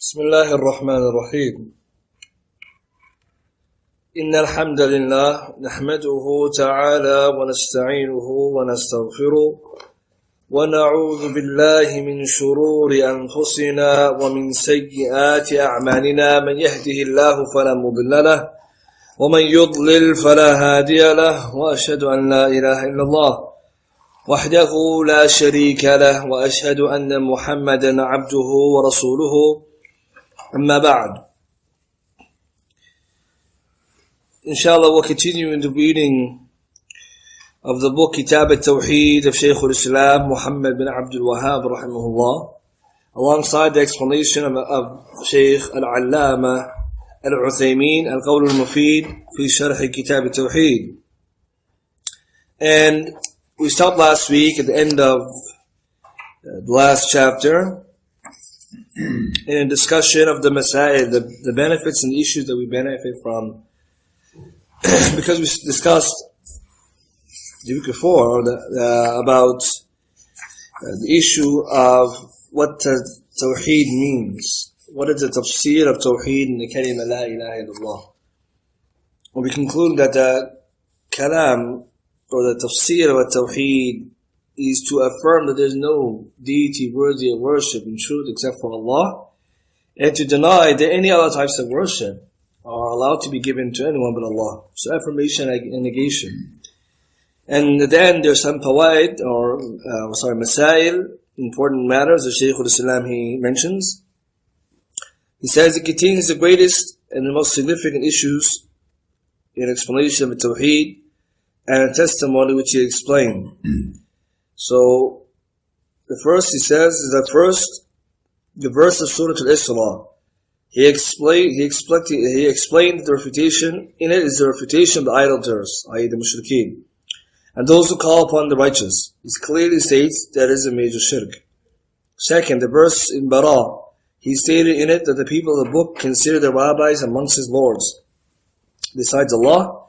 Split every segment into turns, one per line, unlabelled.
بسم الله الرحمن الرحيم إن الحمد لله نحمده تعالى ونستعينه ونستغفره ونعوذ بالله من شرور أنفسنا ومن سيئات أعمالنا من يهده الله فلا مضل له ومن يضلل فلا هادي له وأشهد أن لا إله إلا الله وحده لا شريك له وأشهد أن محمدا عبده ورسوله أما بعد. Inshallah, we'll continue in the reading of the book Kitab Tawhid of Shaykh al-Islam Muhammad bin Abdul rahimahullah, alongside the explanation of Shaykh al-Allama al-Uthaymin al-Qawl al-Mufid fi Sharh Kitab Tawhid. And we stopped last week at the end of the last chapter in a discussion of the masail, the benefits and issues that we benefit from. Because we discussed the week before about the issue of what Tawheed means. What is the tafsir of Tawheed in the kalima La ilaha illallah? And we conclude that the kalam or the tafsir of Tawheed is to affirm that there is no deity worthy of worship in truth except for Allah, and to deny that any other types of worship are allowed to be given to anyone but Allah. So affirmation and negation. And then there's some fawaid masail, important matters that Shaykh al-Islam he mentions. He says it contains the greatest and the most significant issues in explanation of Tawheed and a testimony which he explained. So the first he says is the verse of Surah Al-Isra. He explained the refutation. In it is the refutation of the idolaters, i.e. the mushrikeen, and those who call upon the righteous. It clearly states that is a major shirk. Second, the verse in Bara. He stated in it that the people of the book consider the rabbis amongst his lords besides Allah.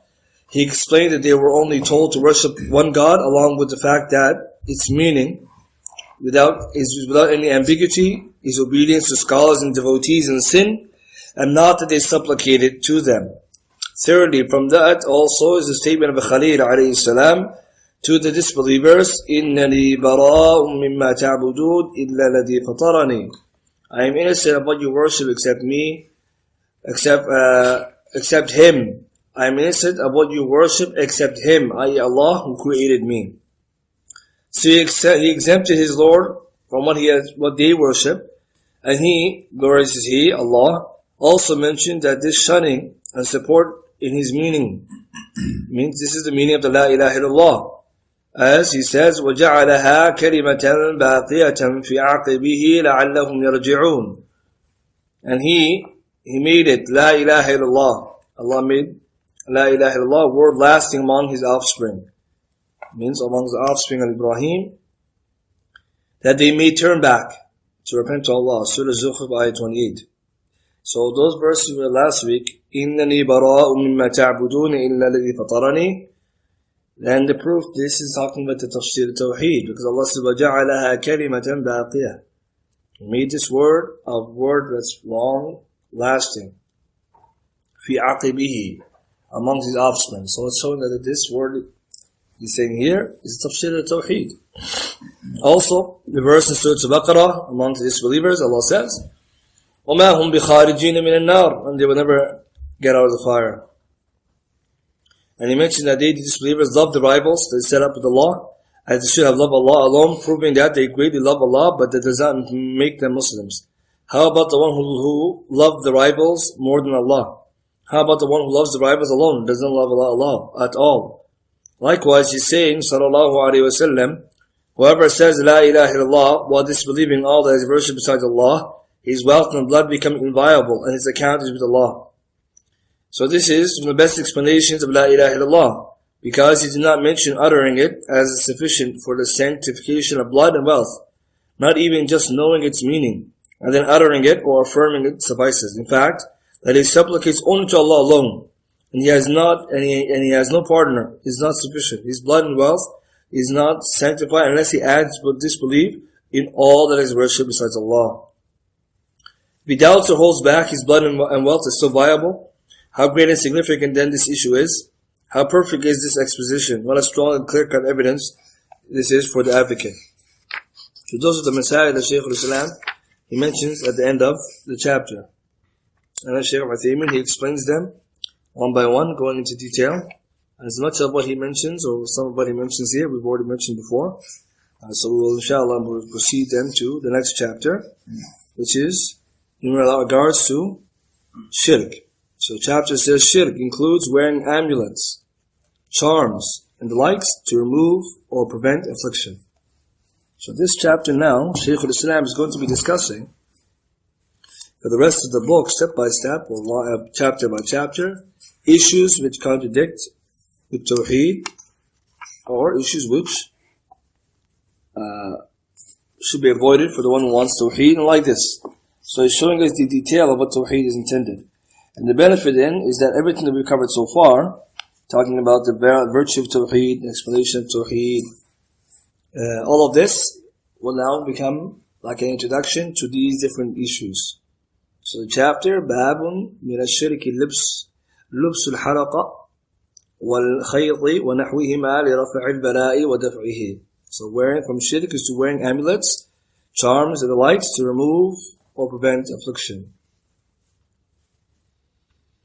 He explained that they were only told to worship one God, along with the fact that its meaning, without any ambiguity, is obedience to scholars and devotees in sin, and not that they supplicated to them. Thirdly, from that also is the statement of Khalil alayhi salam to the disbelievers, إِنَّنِي بَرَاءٌ مِمَّا تَعْبُدُونَ إِلَّا الَّذِي فَطَرَنِي. I am innocent of what you worship except him. I am innocent of what you worship except him, i.e. Allah who created me. So he exempted his Lord from what they worship, and he, glorious is he, Allah, also mentioned that this shunning and support in his meaning means this is the meaning of the La ilaha illallah. As he says, وَجَعَلَهَا كَلِمَةً بَاقِيَةً فِي عَقِبِهِ لَعَلَّهُمْ يَرْجِعُونَ. And he made it La ilaha illallah. Allah made La ilaha illallah word lasting among his offspring. Means among the offspring of Ibrahim, that they may turn back to repent to Allah. Surah Zukhruf ayah 28. So those verses were last week. إِنَّنِي بَرَاءٌ مِمَّا تَعْبُدُونَ إِلَّا الَّذِي فَطَرَنِي. And the proof this is talking about the tafsir Tawheed, because Allah says وَجَعَلَهَا كَلِمَةً بَاقِيَةً. He made this word a word that's long lasting. فِي عَقِبِهِ, amongst his offspring. So it's showing that this word he's saying here is tafsir al-Tawheed. Also, the verse in Surah Al-Baqarah, among the disbelievers, Allah says, وَمَا هُمْ بِخَارِجِينَ مِنَ النَّارِ, and they will never get out of the fire. And he mentioned that they, the disbelievers, love the rivals that set up with Allah, as they should have loved Allah alone, proving that they greatly love Allah, but that does not make them Muslims. How about the one who loved the rivals more than Allah? How about the one who loves the rivals alone, doesn't love Allah at all? Likewise, he's saying, sallallahu alayhi wa sallam, whoever says La ilaha illallah while disbelieving all that is worshipped besides Allah, his wealth and blood become inviolable, and his account is with Allah. So this is from the best explanations of La ilaha illallah, because he did not mention uttering it as sufficient for the sanctification of blood and wealth, not even just knowing its meaning, and then uttering it or affirming it suffices. In fact, that he supplicates only to Allah alone, and he has no partner, is not sufficient. His blood and wealth is not sanctified unless he adds disbelief in all that is worshipped besides Allah. If he doubts or holds back, his blood and wealth is still viable. How great and significant then this issue is. How perfect is this exposition. What a strong and clear-cut evidence this is for the advocate. So those are the masail that Shaykh al-Islam he mentions at the end of the chapter. And then Shaykh al-Uthaymin, he explains them one by one, going into detail. As much of what he mentions, or some of what he mentions here, we've already mentioned before. So we will, inshallah, we'll proceed then to the next chapter, which is in regards to shirk. So chapter says shirk includes wearing amulets, charms, and the likes to remove or prevent affliction. So this chapter now, Shaykh al-Islam is going to be discussing for the rest of the book, step by step, or chapter by chapter, issues which contradict with Tawhid, or issues which should be avoided for the one who wants Tawhid, and like this. So he's showing us the detail of what Tawhid is intended. And the benefit then is that everything that we've covered so far, talking about the virtue of Tawhid, the explanation of Tawhid, all of this will now become like an introduction to these different issues. So the chapter, Babun min ash-shirki lubsul haraqa wal-khaydi wa nahwihima li raf'i al-bala'i wa daf'ihi. So wearing from shirk is to wearing amulets, charms, and the likes to remove or prevent affliction.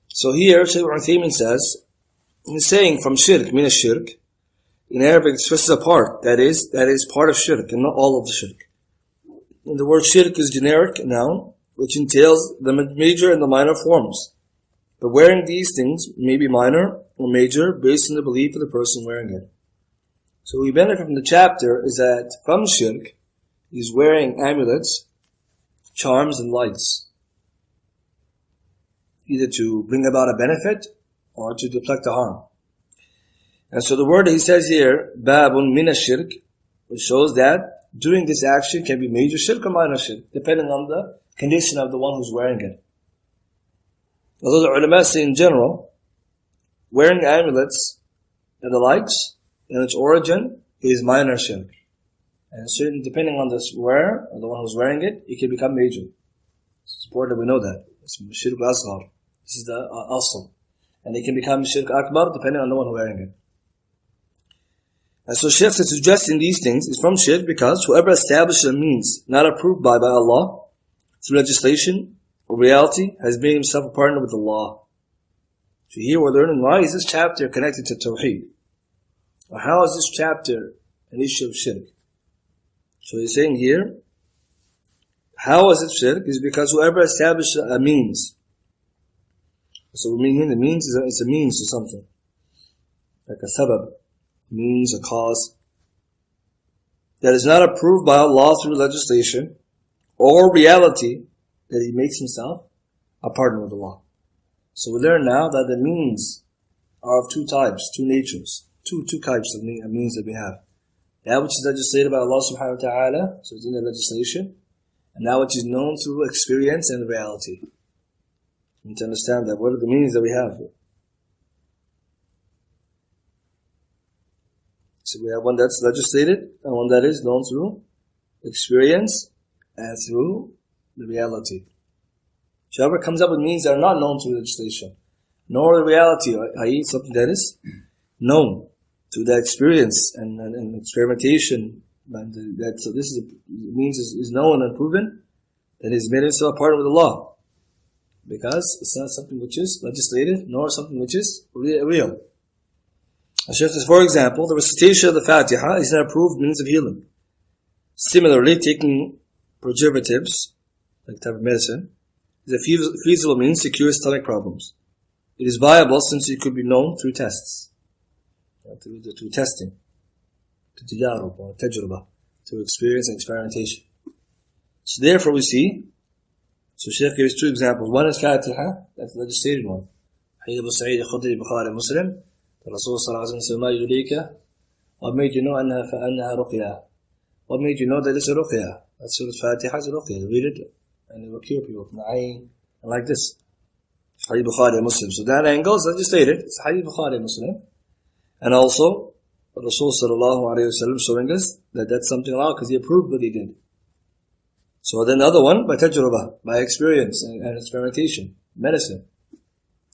So here, Shaykh al-Uthaymin says, he's saying from shirk, min ash-shirk, in Arabic expresses a part, that is part of shirk, and not all of the shirk. And the word shirk is generic noun, which entails the major and the minor forms. But wearing these things may be minor or major based on the belief of the person wearing it. So we benefit from the chapter is that from shirk, he's wearing amulets, charms, and lights, either to bring about a benefit or to deflect a harm. And so the word that he says here, babun min ash-shirk, which shows that doing this action can be major shirk or minor shirk, depending on the condition of the one who's wearing it. Although the ulama say in general, wearing amulets and the likes, in its origin, is minor shirk. And certain, depending on the wearer, or the one who's wearing it, it can become major. It's important that we know that. It's shirk asghar. This is the asl. And it can become shirk akbar depending on the one who's wearing it. And so Shaykh is suggesting these things is from shirk because whoever establishes a means not approved by Allah through legislation or reality has made himself a partner with Allah. So here we're learning why is this chapter connected to Tawheed? Or how is this chapter an issue of shirk? So he's saying here, how is it shirk? Is because whoever establishes a means. So we mean here the means is a means to something. Like a sabab, means, a cause. That is not approved by Allah through legislation or reality, that he makes himself a partner with Allah. So we learn now that the means are of two types, two natures, two types of means that we have. That which is legislated by Allah subhanahu wa ta'ala, so it's in the legislation, and that which is known through experience and reality. We need to understand that. What are the meanings that we have? So we have one that's legislated, and one that is known through experience and through the reality. Whoever comes up with means that are not known through legislation, nor the reality, i.e. something that is known through the experience and experimentation, and so this is means is known and proven, that he's made himself a partner with Allah. Because it's not something which is legislated, nor something which is real. Shaykh says, for example, the recitation of the Fatiha is an approved means of healing. Similarly, taking preservatives, like type of medicine, is a feasible means to cure stomach problems. It is viable since it could be known through tests, through testing, through tijarub or tajrubah, through experience and experimentation. So therefore we see, so Shaykh gives two examples. One is Fatiha, that's the legislated one. Hadith Abu Sa'id al-Khudri, Bukhari, Muslim. The Rasul sallallahu alayhi wa sallam, مَا يُلِيكَ What made you know أنها رقية? What made you know that it's a ruqyah? That's what Fatiha is a ruqyah. Read it and it will cure people from the ayn. And like this. Hadith Bukhari, Muslim. So that angle is legislated. It's Hadith Bukhari, Muslim. And also, Rasul sallallahu alayhi wa sallam showing us that that's something Allah because he approved what he did. So then the other one, by tajrubah, by experience and experimentation, medicine.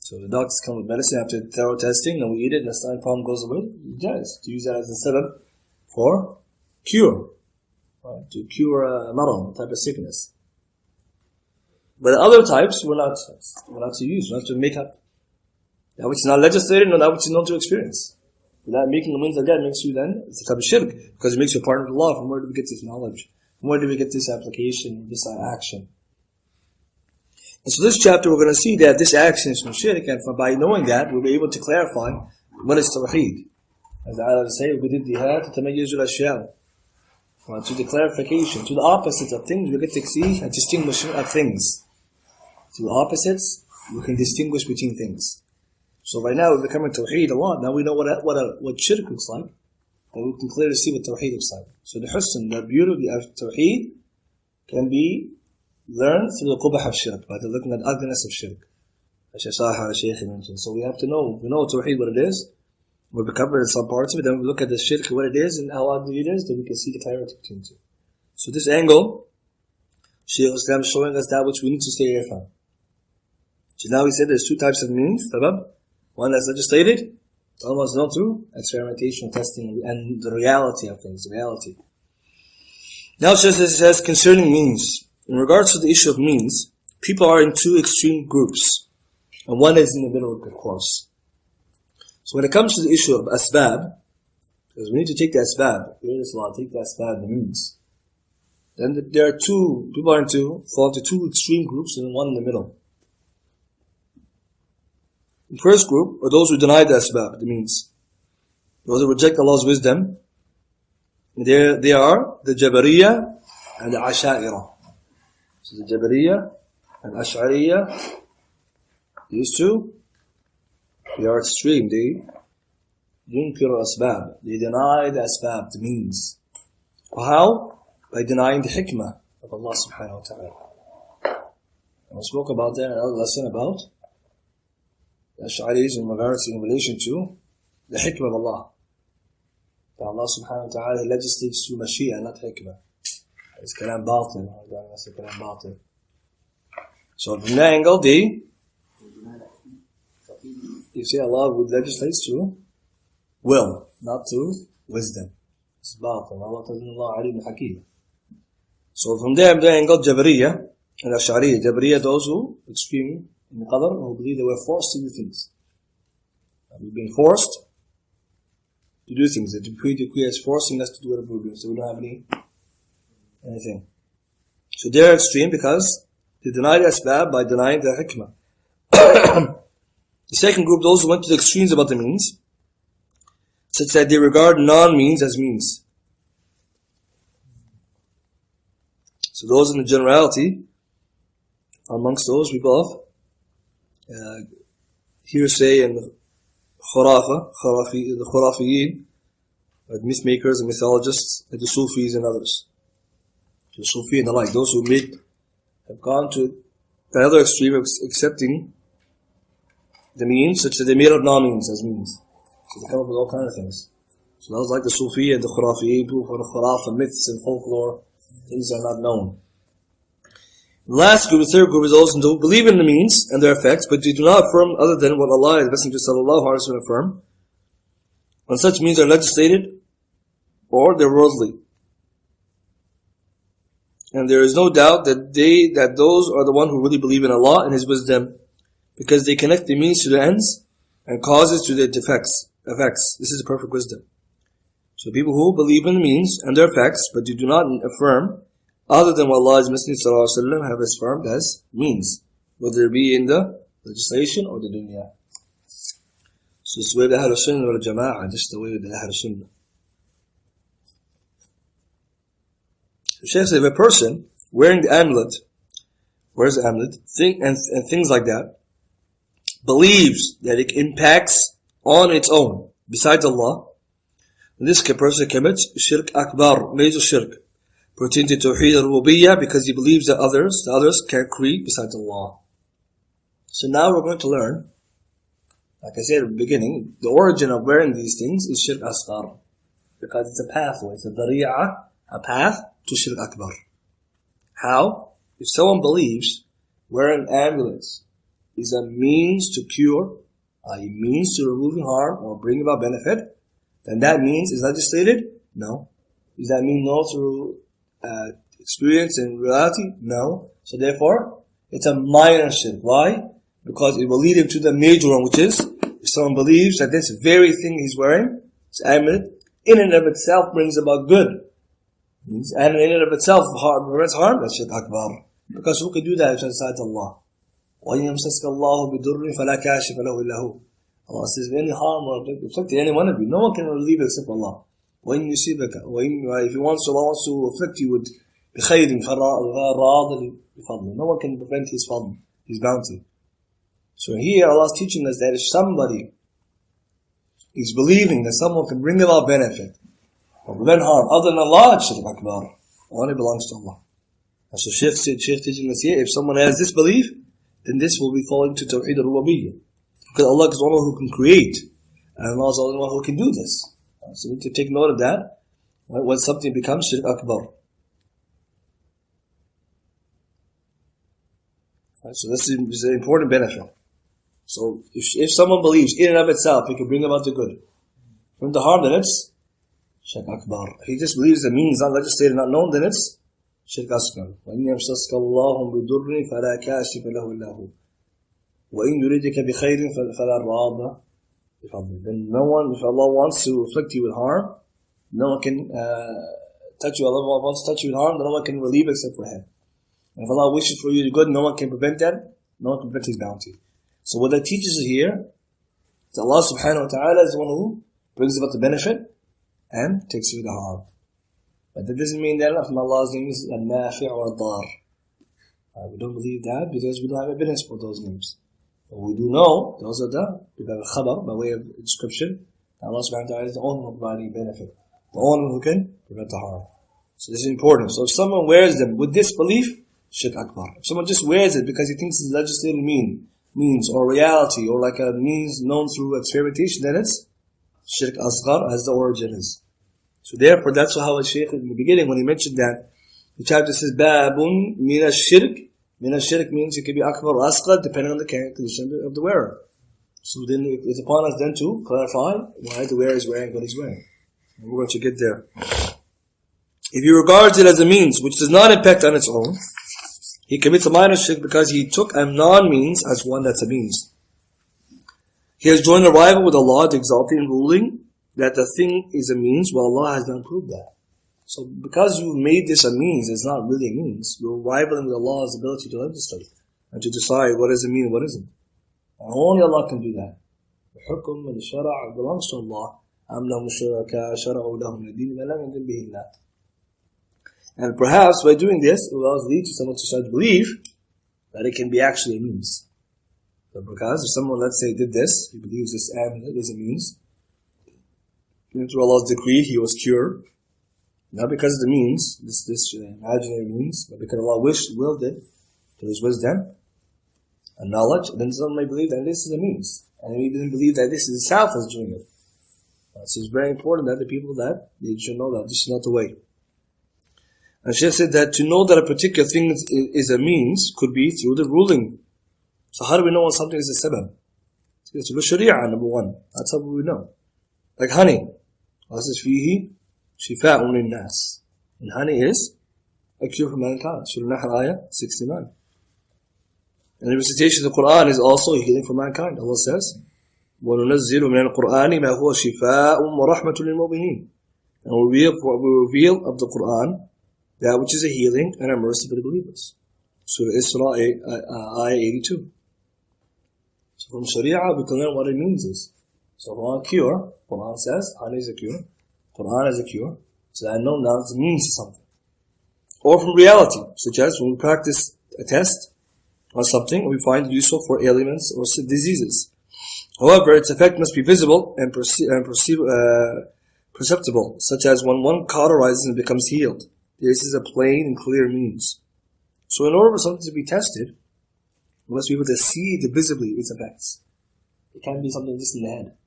So the doctors come with medicine after thorough testing, and we eat it, and the stomach problem goes away. It does. To use that as a sabab for cure. Right? To cure a maral, a type of sickness. But the other types, we're not to use, we're not to make up. That which is not legislated, no, that which is known to experience. Without making the means like that makes you then, it's a type of shirk, because it makes you a partner with Allah. From where do we get this knowledge? From where do we get this application, this action? And so this chapter we're going to see that this action is from shirk, and by knowing that, we'll be able to clarify what is Tawhid. As the Arabs say, وَبِدِدِّهَا تَتَمَيَّزُ الْأَشْيَاءُ. To the clarification, to the opposites of things, we get to see a distinguishing of things. To the opposites, we can distinguish between things. So right now we're becoming Tawheed a lot. Now we know what shirk looks like, and we can clearly see what Tawheed looks like. So the husn, the beauty of Tawheed, can be learned through the qubah of shirk, by looking at the ugliness of shirk. As Shaykh mentioned. So we have to know, we know Tawheed what it is, we've covered some parts of it, then we look at the shirk, what it is, and how ugly it is, then we can see the clarity between the two. So this angle, Shaykh Islam is showing us that which we need to stay away from. So now we said there's two types of means, sabab. One that's legislated, almost known through experimentation, testing, and the reality of things, the reality. Now it says concerning means. In regards to the issue of means, people are in two extreme groups, and one is in the middle, of course. So when it comes to the issue of asbab, because we need to take the asbab, take the asbab, the means. Then there are two, people are fall into two extreme groups, and one in the middle. The first group are those who deny the asbab, the means. Those who reject Allah's wisdom. They are the Jabariyah and the Asha'ira. So the Jabariyah and Ash'ariyah, these two, they are extreme. They yunkir asbab. They deny the asbab, the means. How? By denying the hikmah of Allah subhanahu wa ta'ala. And we spoke about that in another lesson about the Ash'aris in relation to the hikmah of Allah. That Allah subhanahu wa ta'ala legislates through mashiyah, not hikmah. It's kalam batil. That's kalam batil. So from that angle, you see Allah would legislate through will, not through wisdom. It's batil. Allah ta'ala alim hakim. So from there, the angle, Jabariyah and Ash'ariyah. Jabariyah, those who extreme in the qadr, who believe they were forced to do things. We've been forced to do things. The decree is forcing us to do whatever we're doing, so we don't have anything. So they're extreme because they deny the asbab by denying the hikmah. The second group, those who went to the extremes about the means, such that they regard non-means as means. So those in the generality, amongst those people of hearsay and the khurafiyin, the mythmakers and mythologists, and the Sufis and others. The Sufi and the like, those who have gone to the other extreme of accepting the means, such that they made up non-means as means. So they come up with all kinds of things. So those like the Sufi and the khurafiyin, people for the khuraf, myths and folklore, things are not known. The last group, the third group, is those who believe in the means and their effects, but they do not affirm other than what Allah and the Messenger sallallahu alaihi wasallam affirm. When such means are legislated, or they're worldly. And there is no doubt that those are the one who really believe in Allah and His wisdom, because they connect the means to the ends and causes to their effects. This is the perfect wisdom. So people who believe in the means and their effects, but they do not affirm other than what Allah's Messenger sallallahu alaihi wasallam have affirmed as means, whether it be in the legislation or the dunya. So it's the way of the Ahlus-Sunnahwaljamaah, just the way of the Ahlus-Sunnah. The Shaykh said, if a person wears the amulet, and things like that, believes that it impacts on its own, besides Allah, this person commits shirk akbar, major shirk, pertaining to Tawhid al-Rububiyyah, because he believes that the others can create besides Allah. So now we're going to learn, like I said at the beginning, the origin of wearing these things is shirk asghar, because it's a pathway, it's a dari'ah, a path to shirk akbar. How? If someone believes wearing amulets is a means to cure, i.e. means to removing harm or bring about benefit, then that means is legislated? No. Does that mean no through experience and reality? No. So therefore, it's a minor shirk. Why? Because it will lead him to the major one, which is, if someone believes that this very thing he's wearing, this amulet, in and of itself brings about good, and in and of itself prevents harm, that's shirk akbar. Because who could do that besides Allah? وَإِنْ يَمْسَسْكَ اللَّهُ بِضُرٍّ فَلَا كَاشِفَ لَهُ إِلَّا هُوَ. Allah says, if any harm or afflict any one of you, no one can relieve it except Allah. وَإِنْ يُصِيبَكَ, if He wants to, Allah wants to afflict you with بِخَيْرٍ فَرَاضٍ بِفَضْلٍ. No one can prevent His fadl, His bounty. So here Allah is teaching us that if somebody is believing that someone can bring about benefit or prevent harm other than Allah, it's shirk akbar. Only belongs to Allah. And so Shaykh teaching us here, if someone has this belief, then this will be falling to Tawhid al-Rububiyyah. Because Allah is the one who can create, and Allah is the only one who can do this. So we need to take note of that when something becomes shirk akbar. So this is an important benefit. So if someone believes in and of itself it can bring about the good, from the harm, then it's shirk akbar. If he just believes the means, not legislated, not known, then it's shirk asghar. وَإِنْ يَمْسَسْكَ اللَّهُ بِضُرٍّ فَلَا كَاشِفَ لَهُ إِلَّا هُوَ وَإِنْ يُرِيدِكَ بِخَيْرٍ فَلَا رَادَّ لِفَضْلِهِ. Then no one, if Allah wants to afflict you with harm, no one can touch you. Allah wants to touch you with harm, then no one can relieve except for Him. And if Allah wishes for you the good, no one can prevent that. No one can prevent His bounty. So what that teaches us here is Allah subhanahu wa ta'ala is the one who brings about the benefit and takes away the harm. But that doesn't mean that from Allah's name is al-nafi' or al-dar. We don't believe that because we don't have evidence for those names. But we do know those are the khabar, by way of description. Allah subhanahu wa ta'ala is the only one providing benefit, the only one who can prevent the harm. So this is important. So if someone wears them with this belief, shirk akbar. If someone just wears it because he thinks it's legislated means or reality or like a means known through experimentation, then it's shirk asghar as the origin is. So therefore, that's how a Shaykh in the beginning, when he mentioned that, the chapter says, Babun min ash-shirk. Min ash-shirk means it can be akbar or asghar depending on the condition of the wearer. So then it's upon us then to clarify why the wearer is wearing what he's wearing. And we're going to get there. If he regards it as a means which does not impact on its own, he commits a minor shirk because he took a non-means as one that's a means. He has joined a rival with Allah, the exalting ruling that the thing is a means, while Allah has not proved that. So because you made this a means, it's not really a means. You're rivaling with Allah's ability to legislate and to decide what is a mean and what isn't. And only Allah can do that. The hukum and the shara' belongs to Allah. أَمْ لَهُمْ شُرَكَاءُ شَرَعُوا لَهُمْ مِنَ الدِّينِ مَا لَمْ يَأْذَنْ بِهِ اللَّهُ. And perhaps by doing this, it will also lead to someone to start to believe that it can be actually a means. But because if someone, let's say, did this, he believes this amulet is a means, and through Allah's decree, he was cured. Not because of the means, this imaginary means, but because Allah willed it to His wisdom and knowledge. Then someone may believe that this is a means, and he didn't believe that this is itself is doing it. So it's very important that the people that they should know that this is not the way. And Shaykh said that to know that a particular thing is a means could be through the ruling. So how do we know when something is a sabab? It's through sharia, number one. That's how we know. Like honey. Allah says, فِيهِ شِفَاءٌ لِلنَّاسِ. And honey is a cure for mankind. Surah Nahl ayah 69. And the recitation of the Quran is also a healing for mankind. Allah says, وَنُنَزِّلُ مِنَ الْقُرْآنِ مَا هُوَ شِفَاءٌ وَرَحْمَةٌ لِلْمُؤْمِنِينَ. And we reveal of the Quran that which is a healing and a mercy for the believers. Surah Isra, ayah 82. So from Sharia, we can learn what it means is. So from cure, Quran says, honey is a cure, Quran is a cure. So I know now it means something. Or from reality, such as when we practice a test on something, we find it useful for ailments or diseases. However, its effect must be visible and perceptible, such as when one cauterizes and becomes healed. This is a plain and clear means. So in order for something to be tested, we must be able to see visibly its effects. It can't be something just in the head.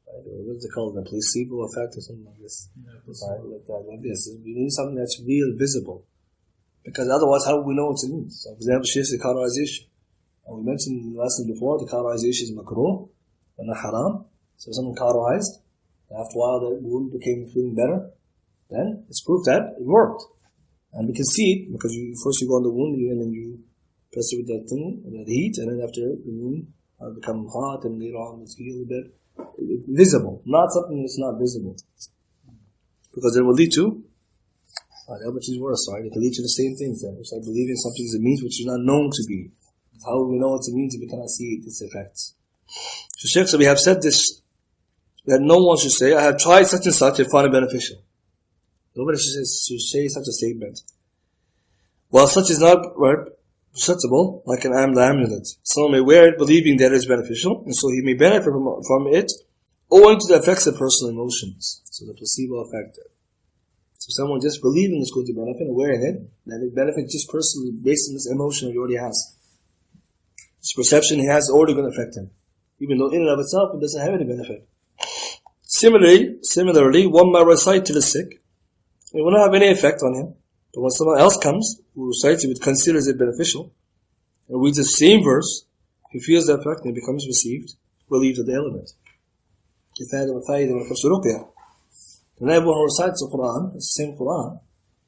Right? Or what's it called? The placebo effect or something like this. Right? Like this. We need something that's real visible. Because otherwise, how would we know what it means? So, for example, Sheikh's cauterization. And we mentioned in the lesson before, the cauterization is makruh and not haram. So, if someone cauterized, after a while the wound became feeling better, then it's proof that it worked. And we can see it because first you go on the wound and then you press it with that thing, with that heat, and then after the wound become hot and later on it's healed a bit. It's visible, not something that's not visible. Because it will lead to which is worse, right? It can lead to the same things. It's like believing something is a means which is not known to be. How do we know what it means if we cannot see its effects? So Sheikh, so we have said this, that no one should say, I have tried such and such and found it beneficial. Nobody should say such a statement. While such is not acceptable, like an amulet. Someone may wear it believing that it is beneficial, and so he may benefit from it owing to the effects of personal emotions. So the placebo effect. So someone just believing it's going to benefit and wearing it, then it benefits just personally based on this emotion he already has. This perception he has is already going to affect him. Even though in and of itself it doesn't have any benefit. Similarly, one might recite to the sick. It will not have any effect on him. But when someone else comes, who recites it, considers it beneficial, and reads the same verse, he feels the effect and becomes relieved of the element. And everyone who recites the Quran, it's the same Quran,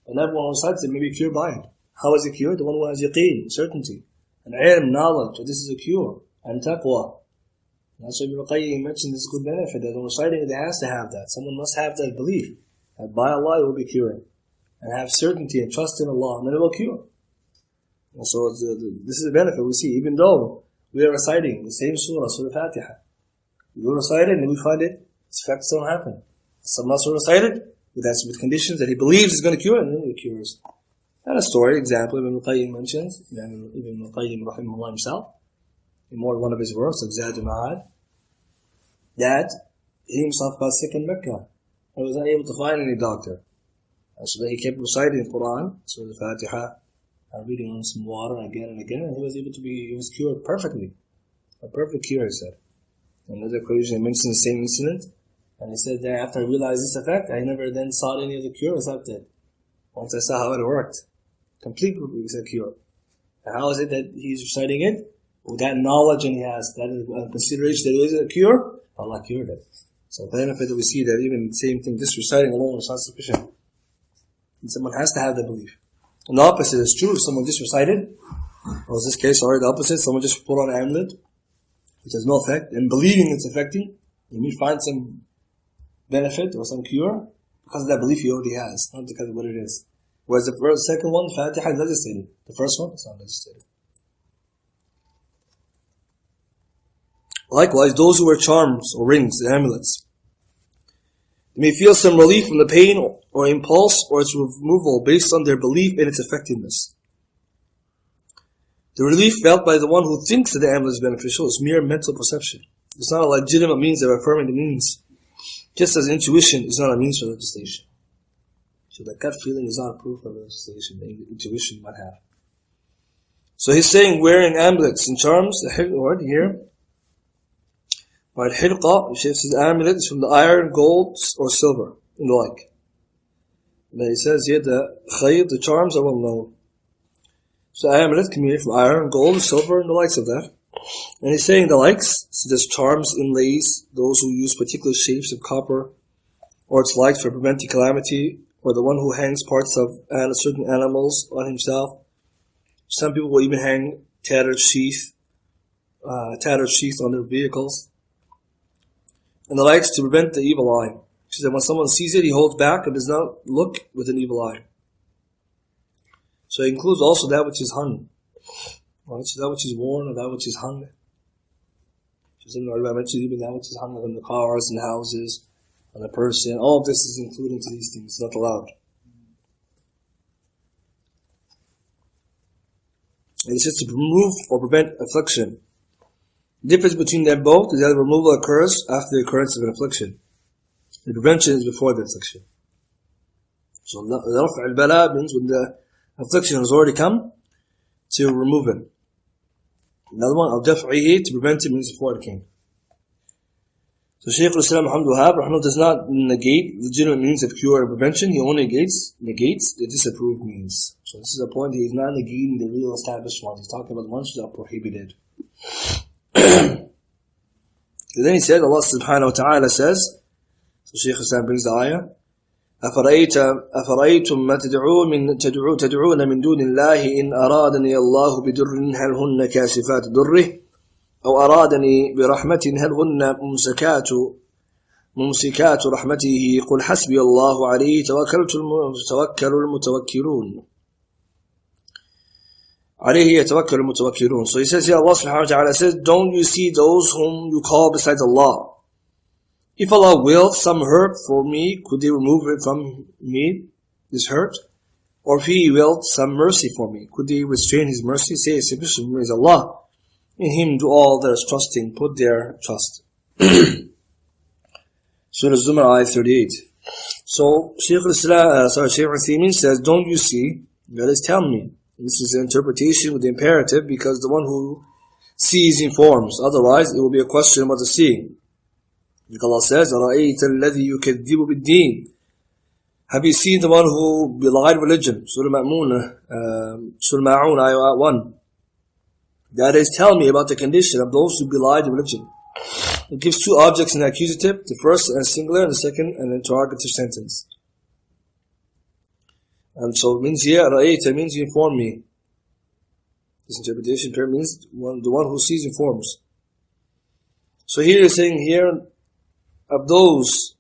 and everyone who recites it may be cured by it. How is it cured? The one who has yaqeen, certainty, and ilm, knowledge, that this is a cure, and taqwa. And that's why Ibn Qayyim mentioned this good benefit, that when reciting it, it has to have that. Someone must have that belief, that by Allah it will be curing, and have certainty and trust in Allah, and then it will cure. And so this is the benefit we see, even though we are reciting the same surah, Surah Fatiha. We will recite it, and we find its effects don't happen. Someone else will recite it with conditions that he believes is going to cure, and then it cures. And a story, example, Ibn Qayyim mentions, Ibn Qayyim rahimahullah himself, in one of his works, Zad al-Ma'ad, that he himself got sick in Mecca and was unable to find any doctor. And so he kept reciting the Quran, Surah Al-Fatiha, and reading on some water again and again, and he was cured perfectly. A perfect cure, he said. Another occasion, he mentioned the same incident, and he said that after I realized this effect, I never then sought any other cure except that. Once I saw how it worked, complete cure. And how is it that he's reciting it? With that knowledge and he has that consideration that it is a cure, Allah cured it. So the benefit that we see that even the same thing, just reciting alone is not sufficient. And someone has to have that belief. And the opposite is true. If someone just recited, or in this case, the opposite, someone just put on an amulet, which has no effect, and believing it's affecting, you may find some benefit or some cure because of that belief he already has, not because of what it is. Whereas the second one, Fatiha, is legislated. The first one is not legislated. Likewise, those who wear charms or rings and amulets, they may feel some relief from the pain or impulse or its removal based on their belief in its effectiveness. The relief felt by the one who thinks that the amulet is beneficial is mere mental perception. It's not a legitimate means of affirming the means, just as intuition is not a means for legislation. So the gut feeling is not a proof of legislation, the intuition you might have. So he's saying wearing amulets and charms, the word here, by al-hilqa, Shaykh says amulet is from the iron, gold, or silver, and the like. And then he says here the khayr, the charms are well known. So amulet can be made from iron, gold, silver, and the likes of that. And he's saying the likes, such as charms, inlays, those who use particular shapes of copper, or its likes for preventing calamity, or the one who hangs parts of certain animals on himself. Some people will even hang tattered sheath on their vehicles. And the likes to prevent the evil eye. She said when someone sees it, he holds back and does not look with an evil eye. So it includes also that which is hung. Right? So that which is worn or that which is hung. So I mentioned even that which is hung on the cars and houses, on the person. All of this is included into these things. It's not allowed. And it's just to remove or prevent affliction. The difference between them both is that the removal occurs after the occurrence of an affliction. The prevention is before the affliction. So raf' al-bala means when the affliction has already come, to remove it. Another one, al-daf'ihi, to prevent it, means before it came. So Shaykh al-Islam Muhammad does not negate legitimate means of cure and prevention. He only negates the disapproved means. So this is a point, he is not negating the real established ones. He's talking about the ones that are prohibited. And then he said, Allah subhanahu wa ta'ala says, so Shaykh al-Islam brings the ayah, أفرأيتم ما تدعون من دون الله إن أرادني الله بدر هل هن كاشفات دره أو أرادني برحمة هل هن ممسكات رحمته قل حسبي الله عليه توكل المتوكلون عليه يتوكل المتوكلون. So he says here, Allah subhanahu wa ta'ala says, don't you see those whom you call besides Allah? If Allah willed some hurt for me, could He remove it from me, this hurt? Or if He willed some mercy for me, could He restrain His mercy? Say, sufficient is Allah. In Him do all that is trusting put their trust. Surah Zumar, ayah 38. So Shaykh al-Uthaymeen says, don't you see? That is, tell me. This is an interpretation with the imperative, because the one who sees informs. Otherwise, it will be a question about the seeing. Like Allah says, أَرَأَيْتَ الَّذِي يُكَذِّبُ بِالدِّينِ. Have you seen the one who belied religion? Surah Ma'un, ayah 1. That is, tell me about the condition of those who belied religion. It gives two objects in the accusative, the first and singular, and the second an interrogative sentence. And so it means here, رَأَيْتَ means you inform me. This interpretation term means the one who sees informs. So here he's saying here, of those,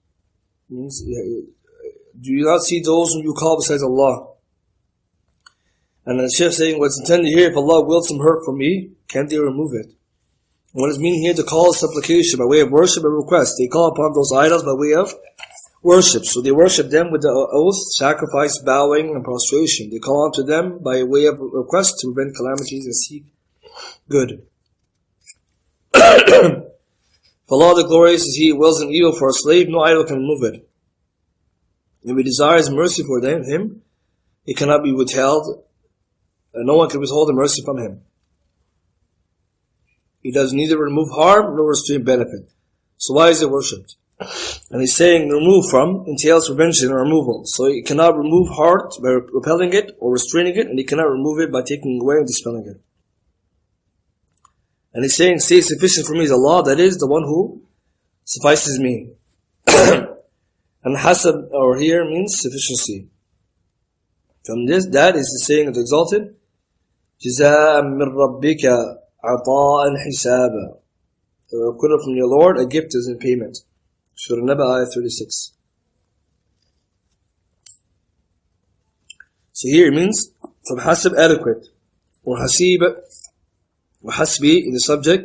means, do you not see those whom you call besides Allah? And the Shaykh saying, what's intended here, if Allah willed some hurt from me, can't they remove it? And what is meaning here, to call supplication by way of worship and request. They call upon those idols by way of worship. So they worship them with the oath, sacrifice, bowing, and prostration. They call unto them by way of request to prevent calamities and seek good. If Allah the glorious is He who wills an evil for a slave, no idol can remove it. If He desires mercy for him, it cannot be withheld, and no one can withhold the mercy from Him. He does neither remove harm nor restrain benefit. So why is it worshipped? And he's saying remove from entails prevention or removal. So he cannot remove hurt by repelling it or restraining it, and he cannot remove it by taking away and dispelling it. And he's saying, say sufficient for me is Allah, that is the one who suffices me. And hasab or here means sufficiency. From this, that is the saying of the exalted, جزاء من ربك عطاء حسابا. The requital from your Lord, a gift is in payment. Surah Naba, ayah 36. So here it means from hasab, adequate, or hasib, or hasbi in the subject,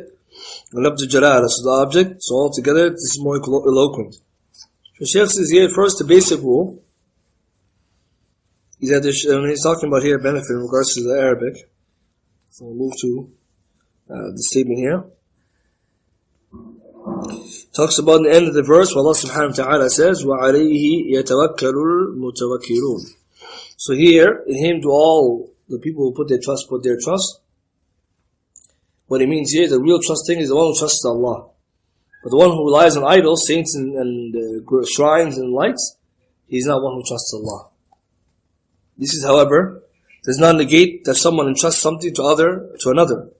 and lafz jalala, so the object. So altogether, this is more eloquent. So Shaykh says here, first the basic rule is that when he's talking about here benefit in regards to the Arabic. So we'll move to the statement here. Talks about the end of the verse where Allah subhanahu wa ta'ala says, وَعَلَيْهِ يَتَوَكَّلُ الْمُتَوَكِّلُونَ. So here, in Him do all the people who put their trust. What it means here, the real trusting is the one who trusts Allah. But the one who relies on idols, saints and shrines and lights, he's not one who trusts Allah. This is, however, does not negate that someone entrusts something to another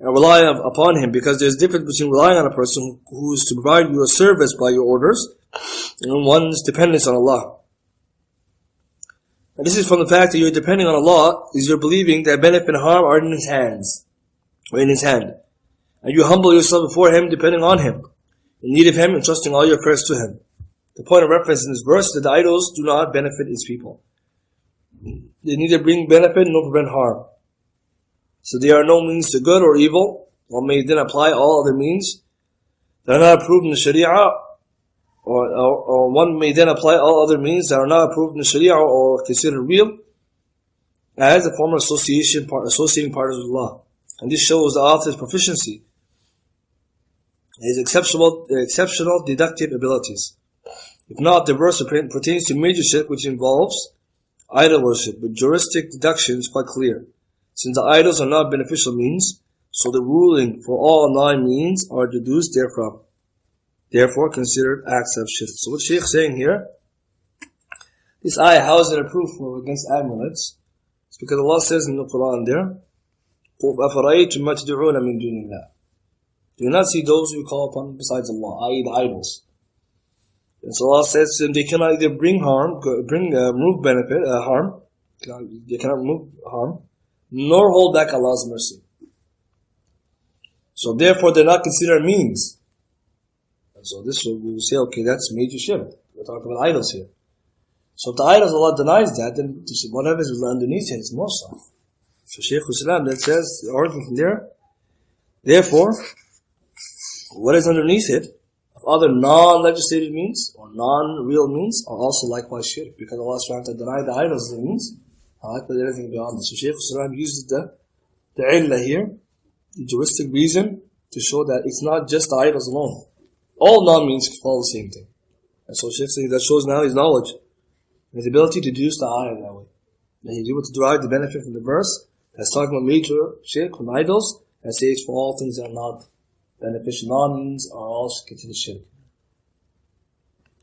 and rely upon him, because there's a difference between relying on a person who is to provide you a service by your orders and one's dependence on Allah. And this is from the fact that you're depending on Allah, is you're believing that benefit and harm are in His hands, or in His hand. And you humble yourself before Him, depending on Him, in need of Him, and trusting all your affairs to Him. The point of reference in this verse is that the idols do not benefit its people. They neither bring benefit nor prevent harm. So they are no means to good or evil. One may then apply all other means that are not approved in the Sharia, or one may then apply all other means that are not approved in the Sharia or considered real as a form of associating partners with Allah. And this shows the author's proficiency, his exceptional deductive abilities. If not, the verse pertains to major shirk, which involves idol worship, but juristic deduction is quite clear. Since the idols are not beneficial means, so the ruling for all 9 means are deduced therefrom. therefore considered acts of shirk. So what Shaykh is saying here, this ayah, how is it a proof against amulets? It's because Allah says in the Quran there, أَفَرَأَيْتُمْ مَا تَدْعُونَ مِن دُونِ اللَّهِ. Do you not see those who call upon besides Allah, i.e. the idols? And so Allah says to them, they cannot either remove benefit, harm, they cannot remove harm, nor hold back Allah's mercy. So therefore they're not considered means. And so this we will say, okay, that's major shirk. We're talking about idols here. So if the idols, Allah denies that, then whatever is underneath it is more so. So Shaykh Islam then says, the argument from there, therefore, what is underneath it, of other non-legislative means, or non-real means, are also likewise shirk. Because Allah subhanahu wa ta'ala denied the idols as the means, likewise everything beyond this. So Shaykh Islam uses the illah here, the juristic reason, to show that it's not just the idols alone. All non-means follow the same thing. And so Shaykh says that shows now his knowledge, his ability to deduce the ayah that way. And he's able to derive the benefit from the verse that's talking about major shirk from idols, and says for all things that are not beneficial non-means are also considered shirk.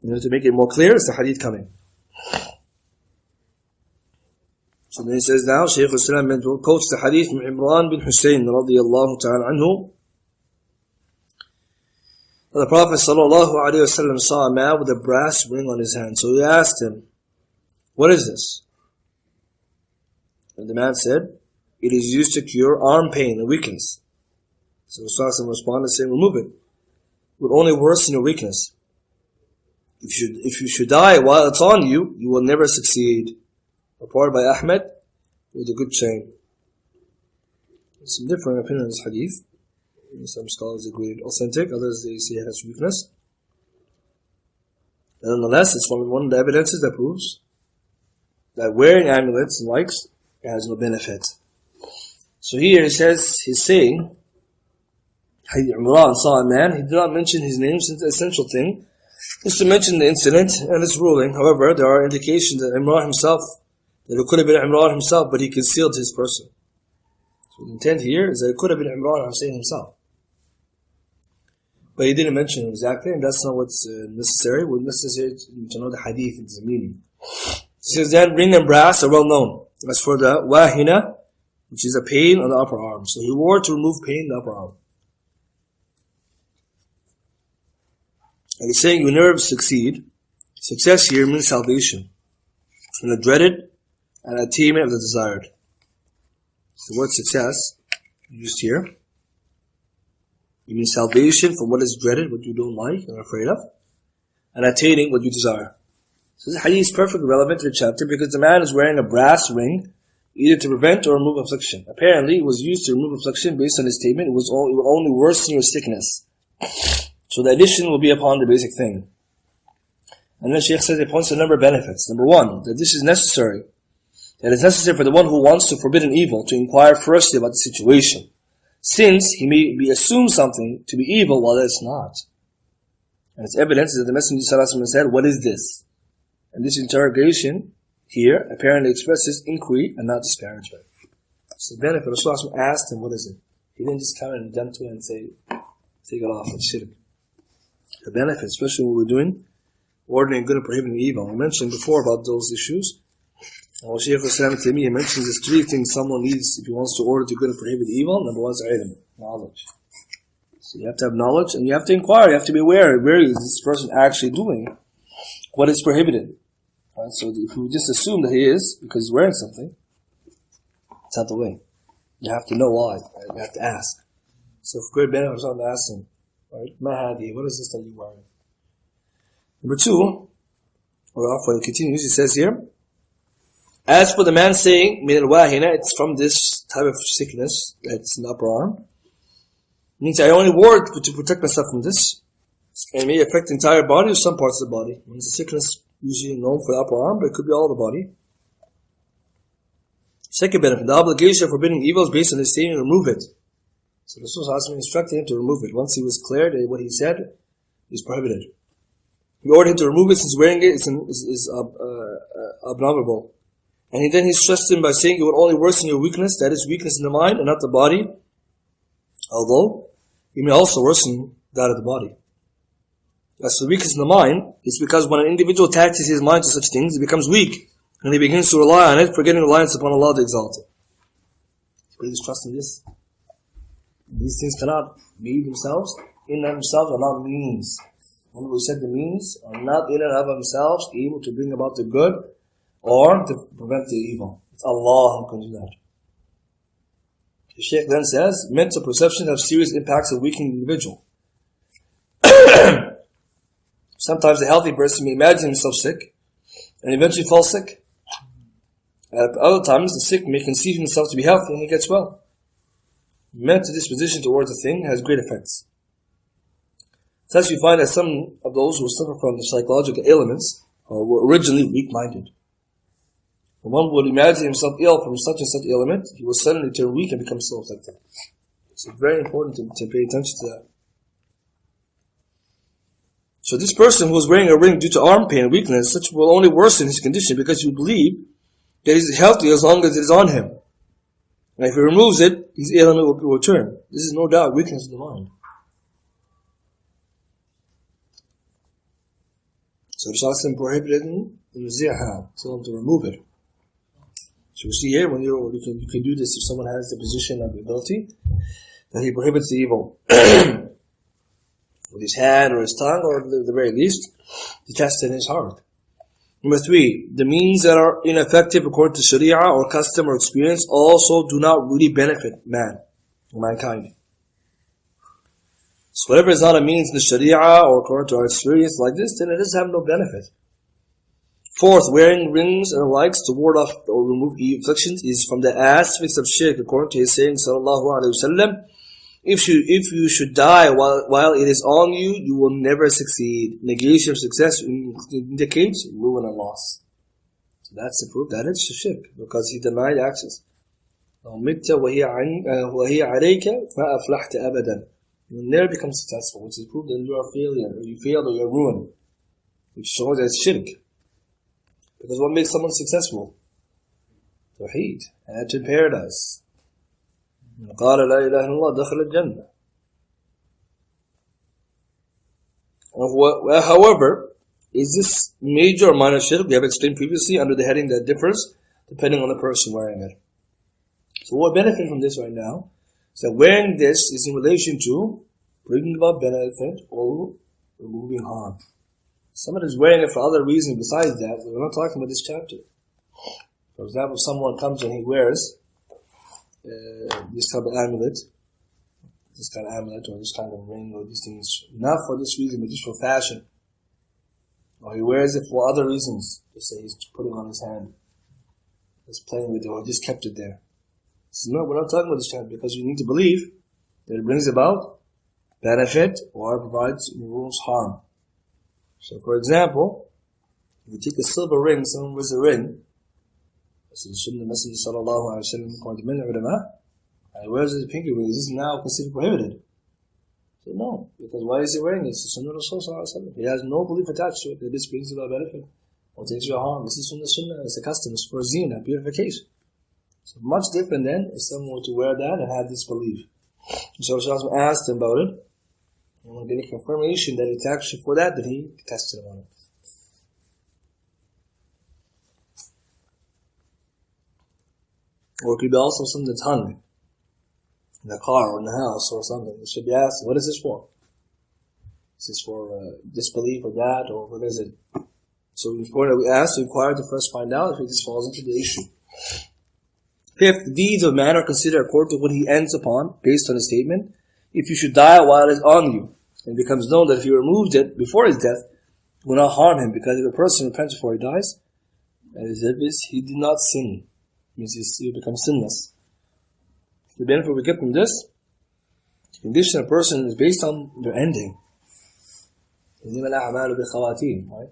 In order to make it more clear, it's the hadith coming. So then he says now, Shaykh al-Islam quotes the hadith from Imran bin Hussein radiyallahu ta'ala anhu. The Prophet sallallahu alayhi wa sallam saw a man with a brass ring on his hand. So he asked him, what is this? And the man said, it is used to cure arm pain and weakness. So Rasulullah responded saying, remove it. It will only worsen your weakness. If you should die while it's on you, you will never succeed. Reported by Ahmed with a good chain. There's some different opinions on this hadith. Some scholars agree it's authentic, others they say it has weakness. And nonetheless, it's one of the evidences that proves that wearing amulets and likes has no benefit. So here he says, he's saying, Imran saw a man, he did not mention his name since the essential thing is to mention the incident and its ruling. However, there are indications that Imran himself, that it could have been Imran himself, but he concealed his person. So the intent here is that it could have been Imran Hussein himself. But he didn't mention him exactly, and that's not what's necessary. What's necessary to know the hadith and the meaning. He says then, ring and brass are well known. As for the wahina, which is a pain on the upper arm. So he wore it to remove pain in the upper arm. And he's saying you never succeed. Success here means salvation from the dreaded and attainment of the desired. So the word success used here, it means salvation from what is dreaded, what you don't like and are afraid of, and attaining what you desire. So this hadith is perfectly relevant to the chapter because the man is wearing a brass ring either to prevent or remove affliction. Apparently, it was used to remove affliction based on his statement. It will only worsen your sickness. So the addition will be upon the basic thing. And then Shaykh says it points to a number of benefits. Number one, that this is necessary. That it's necessary for the one who wants to forbid an evil to inquire firstly about the situation, since he may be assumed something to be evil while it's not. And its evidence is that the Messenger ﷺ said, what is this? And this interrogation here apparently expresses inquiry and not disparagement. So the benefit, Rasulullah asked him, what is it? He didn't just come and jump to it and say, take it off, it's shirk. The benefit, especially when we're doing ordering good and prohibiting evil. We mentioned before about those issues. And Shaykh al-Islam Taymiyyah mentions there's three things someone needs if he wants to order to good and prohibit evil. Number one is ilm, knowledge. So you have to have knowledge and you have to inquire, you have to be aware, where is this person actually doing what is prohibited. Right? So if you just assume that he is, because he's wearing something, it's not the way. You have to know why. Right? You have to ask. So for great benefit, I'm ask him, right? Mahadi, what is this that you're wearing? Number two, when it continues, he says here, as for the man saying, min al-wahina, it's from this type of sickness that's in the upper arm. It means I only wore it to protect myself from this. And it may affect the entire body or some parts of the body. It means the sickness usually known for the upper arm, but it could be all the body. Second benefit, the obligation of forbidding evil is based on his saying, remove it. So the Rasul instructed him to remove it. Once he was clear that what he said is prohibited. He ordered him to remove it since wearing it is abominable. And then he stressed him by saying it will only worsen your weakness, that is weakness in the mind and not the body, although it may also worsen that of the body. As for weakness in the mind, it's because when an individual attaches his mind to such things, it becomes weak, and he begins to rely on it, forgetting reliance upon Allah the Exalted. Please trust in this. These things cannot be themselves, in and of themselves are not means. When we said the means are not in and of themselves able to bring about the good or to prevent the evil. It's Allah who can do that. The Shaykh then says, mental perceptions have serious impacts of weakening the individual. Sometimes a healthy person may imagine himself sick and eventually fall sick. At other times, the sick may conceive himself to be healthy and he gets well. Mental disposition towards a thing has great effects. Thus, we find that some of those who suffer from the psychological ailments were originally weak-minded. When one would imagine himself ill from such and such ailment, he will suddenly turn weak and become self-afflicted. So it's very important to pay attention to that. So this person who is wearing a ring due to arm pain and weakness, such will only worsen his condition because you believe that he is healthy as long as it is on him. And if he removes it, his ailment will return. This is no doubt weakness of the mind. So the Shaykh prohibited him to remove it. So we see here, when you can do this if someone has the position of the ability, that he prohibits the evil. With his hand or his tongue, or at the very least, to test in his heart. Number 3, the means that are ineffective according to Sharia or custom or experience also do not really benefit man or mankind. So whatever is not a means in the Sharia or according to our experience like this, then it does have no benefit. 4th, wearing rings and likes to ward off or remove afflictions is from the aspects of shirk according to his saying, sallallahu alaihi wasallam, if you should die while it is on you, you will never succeed. Negation of success indicates ruin and loss. So that's the proof that it's shirk, because he denied access. You will never become successful, which is proof that you are a failure, or you failed, or you are ruined, which shows that it's shirk. Because what makes someone successful? Tawhid, and to paradise. قال لا إله إلا الله دخل الجنة. However, is this major or minor shirk? We have explained previously under the heading that differs depending on the person wearing it. So what benefit from this right now is that wearing this is in relation to bringing about benefit or removing harm. Someone is wearing it for other reasons besides that. We're not talking about this chapter. For example, if someone comes and he wears this type of amulet, or this kind of ring, or these things, not for this reason, but just for fashion. Or he wears it for other reasons. Just say he's putting it on his hand, he's playing with it, or just kept it there. So no, we're not talking about this chapter, because you need to believe that it brings about benefit or provides removes harm. So, for example, if you take a silver ring, someone wears a ring. So the Sunnah Messenger sallallahu alaihi wasallam, according to many ulama, and he wears a pinky ring. Is this now considered prohibited? So no, because why is he wearing it? It's the Sunnah Rasul sallallahu alaihi wasallam. He has no belief attached to it that this brings about benefit or takes you harm. This is Sunnah. It's a custom. It's for zina, purification. So much different than if someone were to wear that and have this belief. So Rasul asked him about it, and when getting confirmation that it's actually for that, he tested him on it. Or it could be also something that's hung in the car or in the house or something. It should be asked, what is this for? Is this for disbelief or that, or what is it? So we asked to inquire to first find out if it just falls into the issue. 5th, deeds of man are considered according to what he ends upon, based on his statement. If you should die while it is on you, and it becomes known that if he removed it before his death, it will not harm him, because if a person repents before he dies, as if he did not sin. Means he becomes sinless. The benefit we get from this, the condition of a person is based on their ending. Right?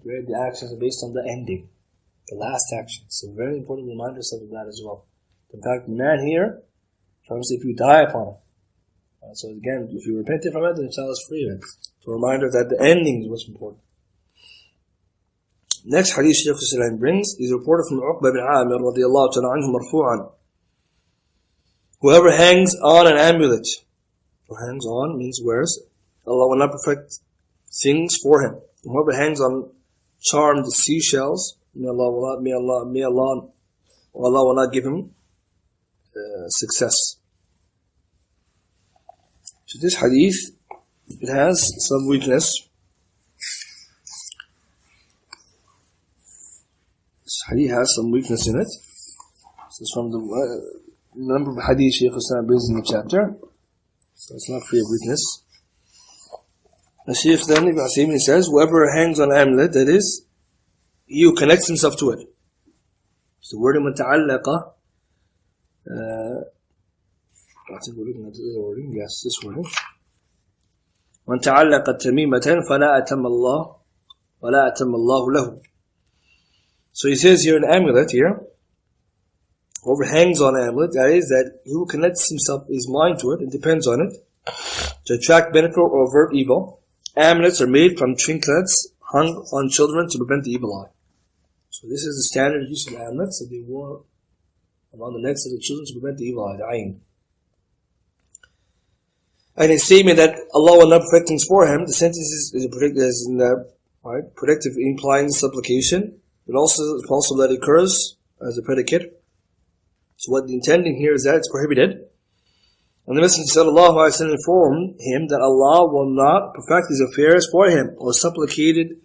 Where the actions are based on the ending, the last action. So very important reminders of that as well. In fact, the man here, if you die upon it. So again, if you repent from it, then the child is free of it. So a reminder that the ending is what's important. Next hadith Shaykh Islam brings is reported from Uqba bin Amir radiyallahu ta'ala anhu marfu'an. Whoever hangs on an amulet, or hangs on means wears, Allah will not perfect things for him. Whoever hangs on charmed seashells, Allah will not give him success. So this hadith, it has some weakness. This hadith has some weakness in it. So it's from the number of hadith Shaykh Islam brings in the chapter. So it's not free of weakness. The Shaykh then, Ibn Uthaymeen says, whoever hangs on an amulet, that is, he who connects himself to it. So the word متعلقة, I think we're looking at the wording. Yes, this wording. من تعلق تميمة فلا أتم الله ولا أتم الله له. So he says here an amulet here. Whoever hangs on an amulet, that is, that he who connects himself, his mind to it, and depends on it, to attract benefit or avert evil. Amulets are made from trinkets hung on children to prevent the evil eye. So this is the standard use of amulets that they wore around the necks of the children to prevent the evil eye, the ayn. And his statement that Allah will not perfect things for him, the sentence is predictive, implying supplication, but also that occurs as a predicate. So what the intending here is that it's prohibited. And the Messenger ﷺ informed him that Allah will not perfect his affairs for him, or supplicated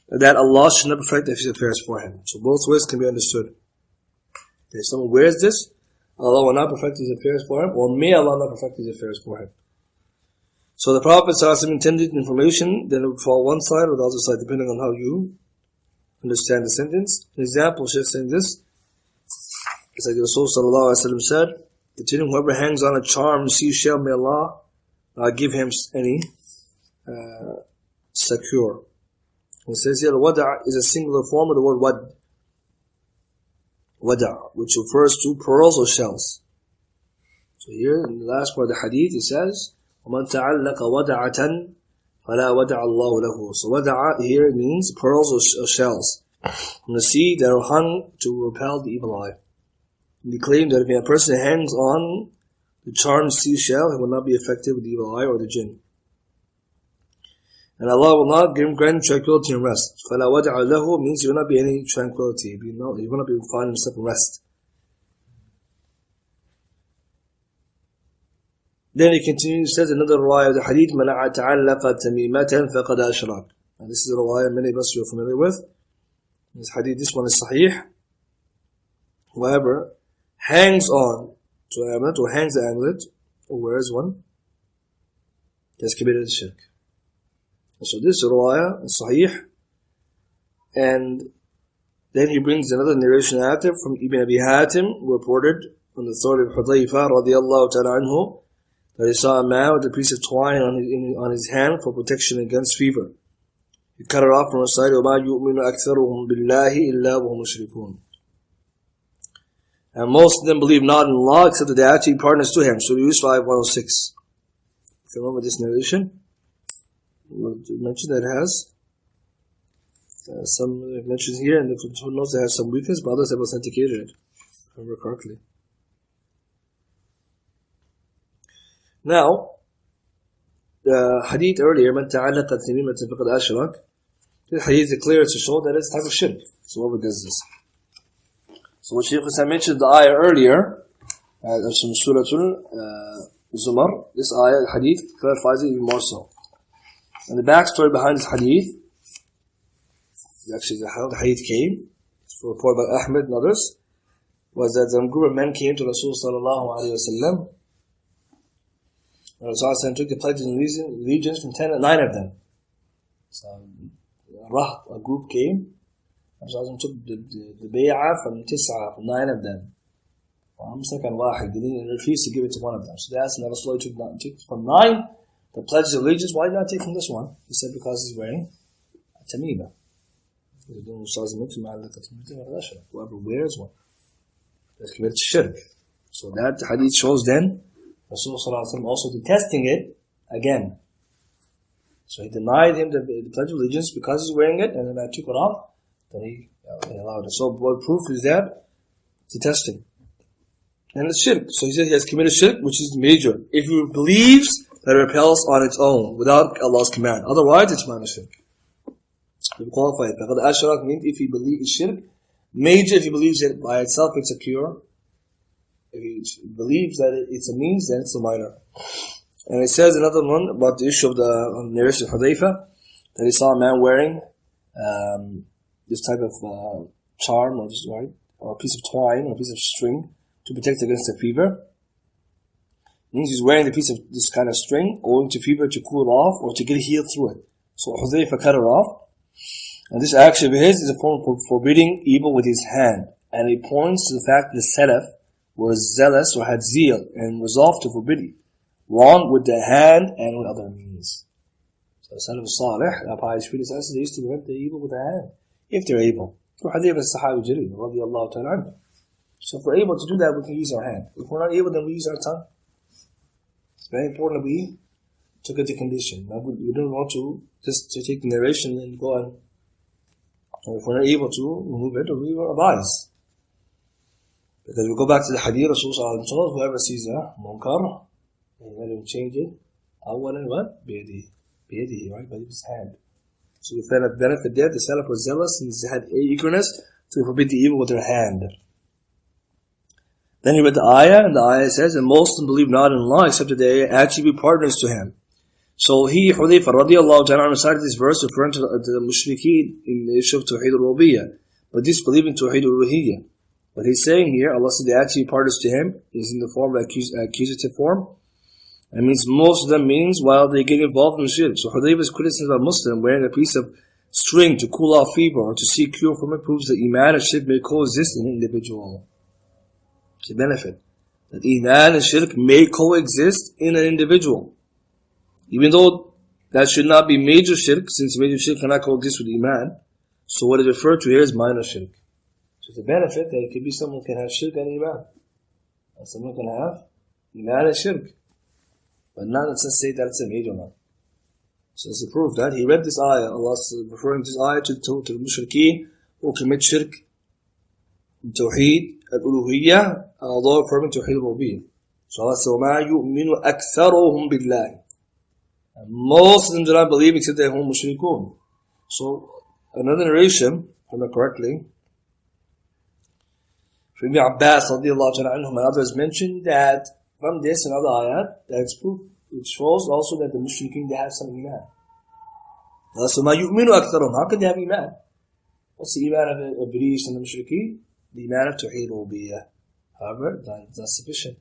that Allah should not perfect his affairs for him. So both ways can be understood. If someone wears this, Allah will not perfect his affairs for him, or may Allah not perfect his affairs for him. So the Prophet ﷺ intended information, then it would fall one side or the other side, depending on how you understand the sentence. An example, Shaykh saying this, it's like the Rasul ﷺ said, continuing, whoever hangs on a charmed seashell, may Allah not give him any secure. It says here, wada' is a singular form of the word wada', which refers to pearls or shells. So here, in the last part of the hadith, it says, وَمَنْ تَعَلَّقَ وَدَعَةً فَلَا وَدَعَ اللَّهُ لَهُ. So wada' here means pearls or shells from the sea that are hung to repel the evil eye. And he claimed that if a person hangs on the charmed seashell, he will not be affected with the evil eye or the jinn. And Allah will not give him grant tranquility and rest. فَلَا وَدَعَ لَهُ means he will not be any tranquility. He will not be finding himself in rest. Then he continues, says another riwayah of the hadith, مَنَعَ تَعَلَّقَ تَمِيمَةً فَقَدْ أَشْرَكَ. And this is a riwayah many of us are familiar with. This hadith, this one is sahih. Whoever hangs on to an amulet, or hangs the amulet, or wears one, has committed shirk. And so this riwayah is sahih. And then he brings another narration after from Ibn Abi Hatim, reported from the story of Hudayfa radiyallahu ta'ala anhu, that he saw a man with a piece of twine on his hand for protection against fever. He cut it off from reciting, وَمَا يُؤْمِنُ أَكْثَرُهُمْ بِاللَّهِ إِلَّا وَهُمْ مُشْرِكُونَ. And most of them believe not in Allah except that they actually partners to Him. So we use 5106. If you remember this narration, we'll mention that it has some mentions here, and if one knows it has some weakness, but others have authenticated it, if I remember correctly. Now, the hadith earlier, مَنْ تَعَلَّقَ تَمِيمَةً فَقَدْ أَشْرَكَ. This hadith is clear to show that it's type of shirk. So whoever does this. So what Shaykh Islam mentioned the ayah earlier, from Surah Zumar, this ayah, hadith, clarifies it even more so. And the backstory behind this hadith, actually how the hadith came, it's reported by Ahmed and others, was that a group of men came to Rasul sallallahu alayhi wa sallam. Rasul took the pledges and allegiance from 9 of them. So a group came. Rasul took the bay'ah from 9 of them. And refused to give it to one of them. So they asked him, Rasul took from 9 the pledges of allegiance. Why did not take from this one? He said, because he's wearing a tamima. Whoever wears one has committed shirk. So that hadith shows then Rasulullah also detesting it again. So he denied him the pledge of allegiance because he's wearing it, and then I took it off, then he allowed it. So what proof is that? Detesting. And it's shirk. So he said he has committed shirk, which is major. If he believes that repels on its own without Allah's command. Otherwise, it's minor shirk. We qualify it. فَقَدْ أَشْرَكَ means if he believes shirk, major if he believes it by itself it's a cure. If he believes that it's a means, then it's a minor. And it says another one about the issue of the narration of Hudayfa, that he saw a man wearing this type of charm or a piece of twine or a piece of string to protect against the fever. It means he's wearing a piece of this kind of string owing to fever to cool it off or to get healed through it. So Hudayfa cut it off. And this action of his is a form of forbidding evil with his hand. And it points to the fact that the Salaf was zealous or had zeal and resolved to forbid wrong with the hand and with other means. So Salaf Salih, our pious predecessors, they used to prevent the evil with the hand, if they're able. For Hadith al-Sahabi Jalil, radiyallahu ta'ala anhu. So if we're able to do that, we can use our hand. If we're not able, then we use our tongue. It's very important that we took into condition. We don't want to just to take the narration and go on. So if we're not able to remove it, we will advise. Because we go back to the hadith, Rasulullah sallallahu alaihi wasallam, whoever sees a munkar, let him change it. Awalan what? Biyadihi, right? By his hand. So we find a benefit there. The Salaf were zealous and had eagerness to forbid the evil with their hand. Then he read the ayah, and the ayah says, and most of them believe not in Allah except that they actually be partners to Him. So Hudayfa radiallahu ta'ala recited this verse referring to the mushrikeen in the issue of Tawhid al-Rububiyyah, but disbelieve in Tawhid al-Uluhiyyah. But he's saying here, Allah said they actually partners to Him, is in the form of accusative form. It means most of them means while they get involved in shirk. So Hudayfa's criticism of a Muslim wearing a piece of string to cool off fever or to seek cure from it proves that Iman and shirk may coexist in an individual. It's a benefit. That Iman and shirk may coexist in an individual. Even though that should not be major shirk, since major shirk cannot coexist with Iman. So what is referred to here is minor shirk. So it's a benefit that it could be someone can have shirk and Iman. And someone can have Iman and shirk. But not let's say that it's a major one. So it's a proof that he read this ayah. Allah is referring this ayah to the mushrikeen who commit shirk in Tawheed al-Uluhiyyah, although affirming Tawheed al-Rububiyyah. So Allah says, وَمَا يُؤْمِنُ أَكْثَرُهُمْ بِاللَّهِ. And most of them do not believe except they are mushrikun. So another narration, if I remember correctly, from Ibn Abbas radiallahu ta'ala anhum and others mentioned that from this and other ayat, that's proof. It shows also that the mushrikeen, they have some iman. So ma yu'minu aktharum. How can they have iman? What's the iman of Iblis and the mushrikeen? The iman of Tawheed al-Rububiyyah. However, that's not sufficient.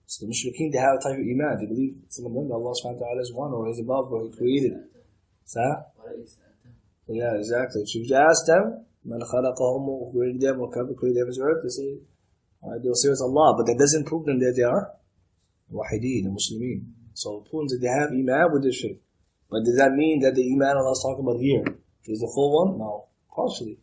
So the mushrikeen, they have a type of iman. They believe some of them that Allah subhanahu wa ta'ala is one or is above or He created. So, yeah, exactly. So if you ask them, Man khalaqahum, who created them, or created them as earth, they say, they will say it's Allah, but that doesn't prove them that they are wahideen, the Muslimin. So it proves that they have iman with the shirk. But does that mean that the iman Allah is talking about here is the full one? No, partially.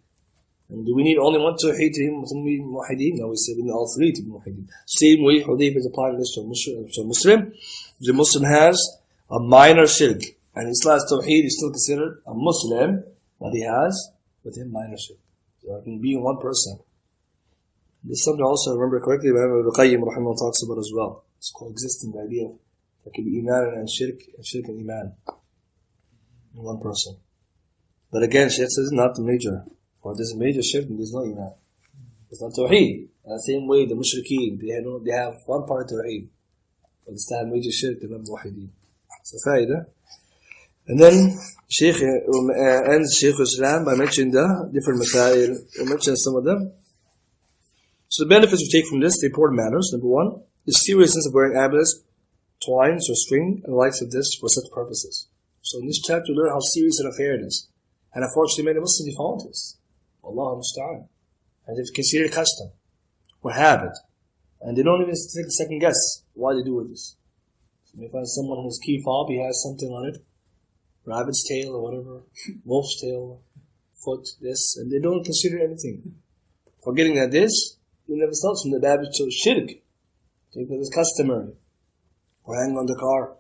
And do we need only one tawheed to be muwahideen? No, we say we need all three to be muwahideen. Same way Hudayfa is applying this to a Muslim. The Muslim has a minor shirk, and Islam's tawheed is still considered a Muslim, but he has with him minor shirk. So it can be one person. This is something also, I remember correctly, Ibn Qayyim rahimahullah talks about as well. It's coexisting, the idea of there can be iman and shirk and iman in one person. But again, Shaykh says not the major. For there's a major shirk and there's no iman. It's not tawheed. In the same way, the mushrikeen, they have one part of tawheed. But it's not major shirk, they're not muwahideen. So faida. And then Shaykh ends Shaykh Islam by mentioning the different masail. He mentions some of them. So the benefits we take from this, the important matters. Number one, the seriousness of wearing amulets, twines or string, and the likes of this for such purposes. So in this chapter, we learn how serious an affair it is. And unfortunately, many Muslims default this. Allah musta'an. And they've considered a custom or habit. And they don't even take a second guess why they do with this. So you may find someone whose key fob, he has something on it. Rabbit's tail or whatever. Wolf's tail, foot, this. And they don't consider anything. Forgetting that this, it never stops from the habit to shirk. Because it's customary. Or hang on the car.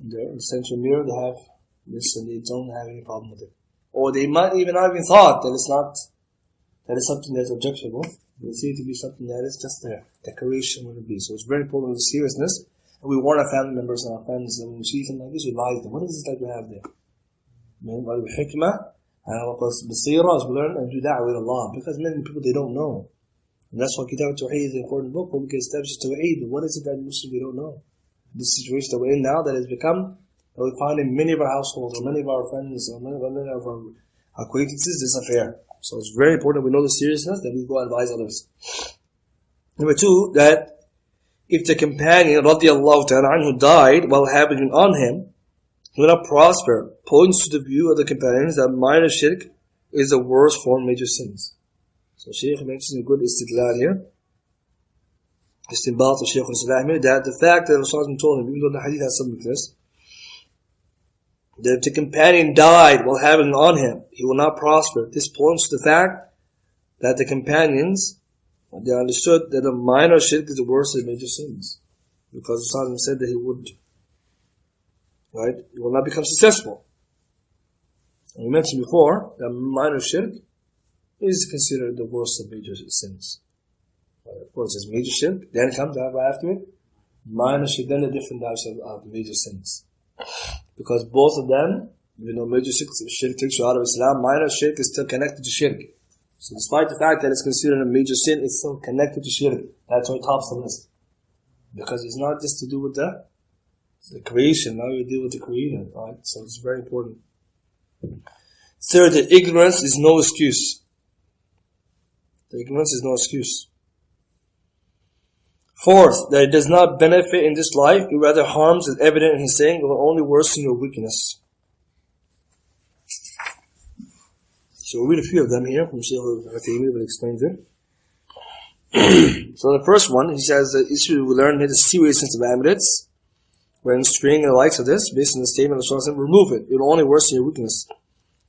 In the central mirror, they have this and they don't have any problem with it. Or they might even not even thought that that is something that's objectionable. They see it to be something that is just a decoration, would it be. So it's very important with the seriousness And we warn our family members and our friends, and when we see something like this, we advise them. What is this that we have there? Hikmah, and basira, as we learn, and do da'wah with Allah. Because many people, they don't know. And that's why Kitab Tawhid is an important book, where we can establish Tawhid. What is it that Muslims we don't know? This situation that we're in now, that has become, that we find in many of our households, or many of our friends, or many of our acquaintances, this affair. So it's very important that we know the seriousness, that we go and advise others. Number two, that if the companion, radiallahu ta'ala anhu, died while having it on him, he will not prosper, points to the view of the companions that minor shirk is the worst form of major sins. So Shaykh mentions a good istidlal here. Istinbat of Shaykh al-Islam here, that the fact that Rasulullah told him, even though the hadith has something to this, that if the companion died while having it on him, he will not prosper. This points to the fact that the companions, they understood that a minor shirk is the worst of major sins. Because Rasulullah said that he would, right? He will not become successful. And we mentioned before that minor shirk is considered the worst of major sins. Of course, it's major shirk, then comes right after it minor shirk, then the different types of major sins. Because both of them, major shirk takes you out of Islam, minor shirk is still connected to shirk. So despite the fact that it's considered a major sin, it's still connected to shirk. That's why it tops the list. Because it's not just to do with the creation, now you deal with the creator, right? So it's very important. Third, that ignorance is no excuse. The ignorance is no excuse. Fourth, that it does not benefit in this life, it rather harms, as evident in his saying, it will only worsen your weakness. So we'll read a few of them here from Shaykh al-Uthaymeen, will explain it. So the first one, he says the issue we learn here, the seriousness of amulets, when string and the likes of this, based on the statement of Rasulullah, remove it. It will only worsen your weakness.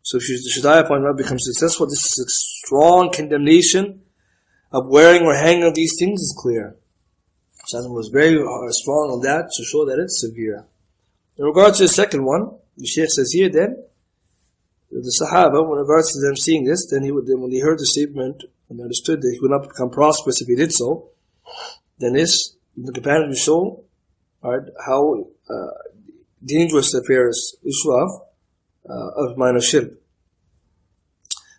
So if you should die upon not become successful, this is a strong condemnation of wearing or hanging of these things is clear. Rasulullah was very strong on that to show that it's severe. In regards to the second one, the Shaykh says here then, the Sahaba, in regards to them seeing this, then when he heard the statement and understood that he would not become prosperous if he did so, then the companions will show, right, how dangerous the affair is, issue of minor shirk.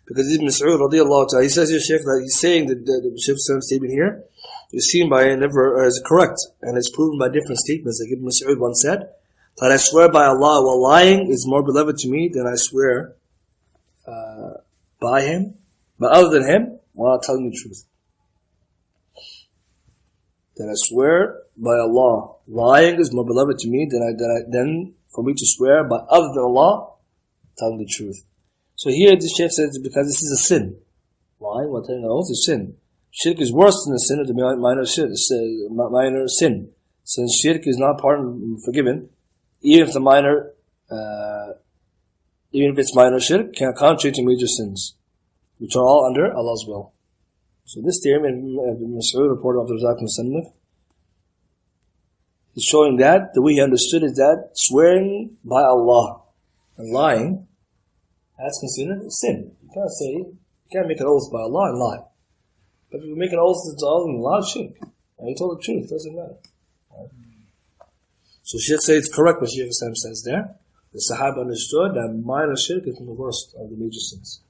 Because Ibn Mas'ud radiallahu ta'ala, he says here, Shaykh, that he's saying that the Shaykh's statement here is seen by never as correct, and it's proven by different statements. Like Ibn Mas'ud once said, that I swear by Allah, while lying is more beloved to me than I swear by Him, but other than Him, while telling the truth. That I swear by Allah, lying is more beloved to me than for me to swear by other than Allah, telling the truth. So here the Shaykh says because this is a sin. Lying while telling an oath is sin. Shirk is worse than the sin of the minor sin. Since shirk is not pardoned, forgiven, even if it's minor shirk, contrary to major sins, which are all under Allah's will. So this statement, Ibn Mas'ud reported of Abdul Musannaf, is showing that the way he understood is that swearing by Allah and lying, that's considered a sin. You can't make an oath by Allah and lie. But if you make an oath to Allah and lie, shirk. And you told the truth, it doesn't matter. Right? So Shaykh says it's correct what Shaykh Islam says there. The Sahaba understood that minor shirk is the worst of the major sins.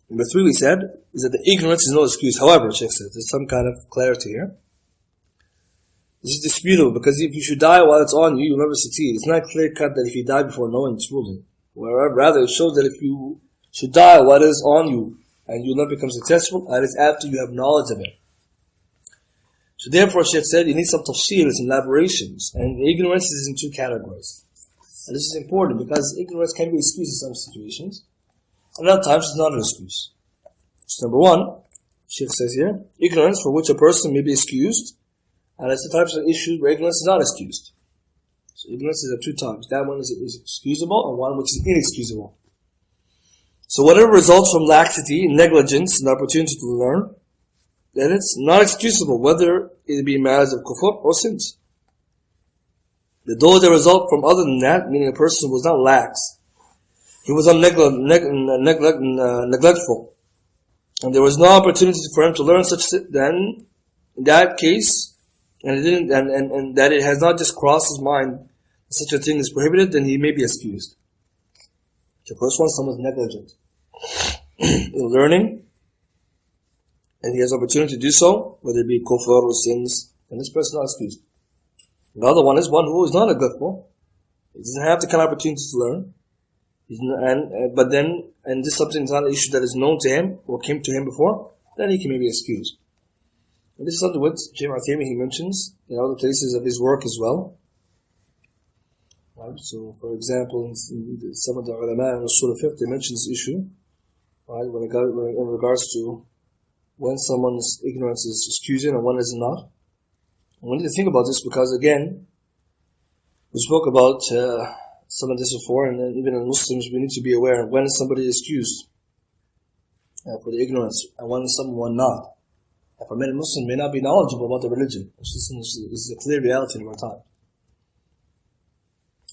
Number 3 we said, is that the ignorance is no excuse. However, Shaykh says, there's some kind of clarity here. This is disputable, because if you should die while it's on you, you'll never succeed. It's not clear cut that if you die before knowing it's ruling. Rather, it shows that if you should die while it is on you, and you'll not become successful, and it's after you have knowledge of it. So therefore, Shaykh said, you need some tafsir, some elaborations, and ignorance is in 2 categories. And this is important, because ignorance can be excused in some situations, and other times it's not an excuse. So number 1, Shaykh says here, ignorance for which a person may be excused, and it's the types of issues where ignorance is not excused. So ignorance is of 2 types. That one is excusable, and one which is inexcusable. So whatever results from laxity, negligence, and opportunity to learn, then it's not excusable, whether it be matters of kufr or sins. But those that result from other than that, meaning a person was not lax, he was neglectful, and there was no opportunity for him to learn such, then in that case, and that it has not just crossed his mind that such a thing is prohibited, then he may be excused. The first one, someone's negligent in learning, and he has opportunity to do so, whether it be kufr or sins, and this person is not excused. The other one is one who is not neglectful. He doesn't have the kind of opportunity to learn. But then this something is not an issue that is known to him or came to him before, then he can maybe excuse. And this is something what Shaykh Uthaymeen he mentions in other places of his work as well. Right? So, for example, in some of the ulama and usul al-fiqh, they mention this issue, right? In regards to when someone's ignorance is excusing and when is not. And we need to think about this because, again, we spoke about some of this before, and even as Muslims, we need to be aware of when somebody is excused for the ignorance and when someone not. And for many Muslims may not be knowledgeable about the religion. This is a clear reality in our time.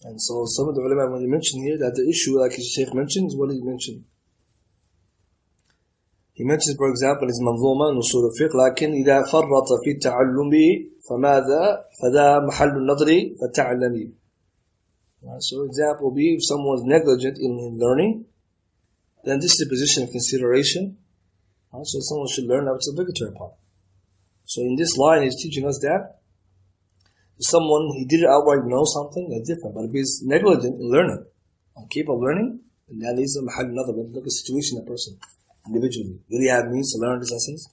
And so some of the ulama, when they mention here that the issue, like his Shaykh mentions, what did he mention? He mentions, for example, his manzuma in usul al-fiqh, لكن إذا فرط في التعلم فذا محل النظر فتعلمي. So example will be if someone is negligent in learning, then this is a position of consideration. So someone should learn that it's obligatory upon. So in this line, he's teaching us that if someone, he did it outright know something, that's different. But if he's negligent in learning, and capable of learning, then that is a mahal another. But look at the situation of that person, individually. Really have means to learn these lessons?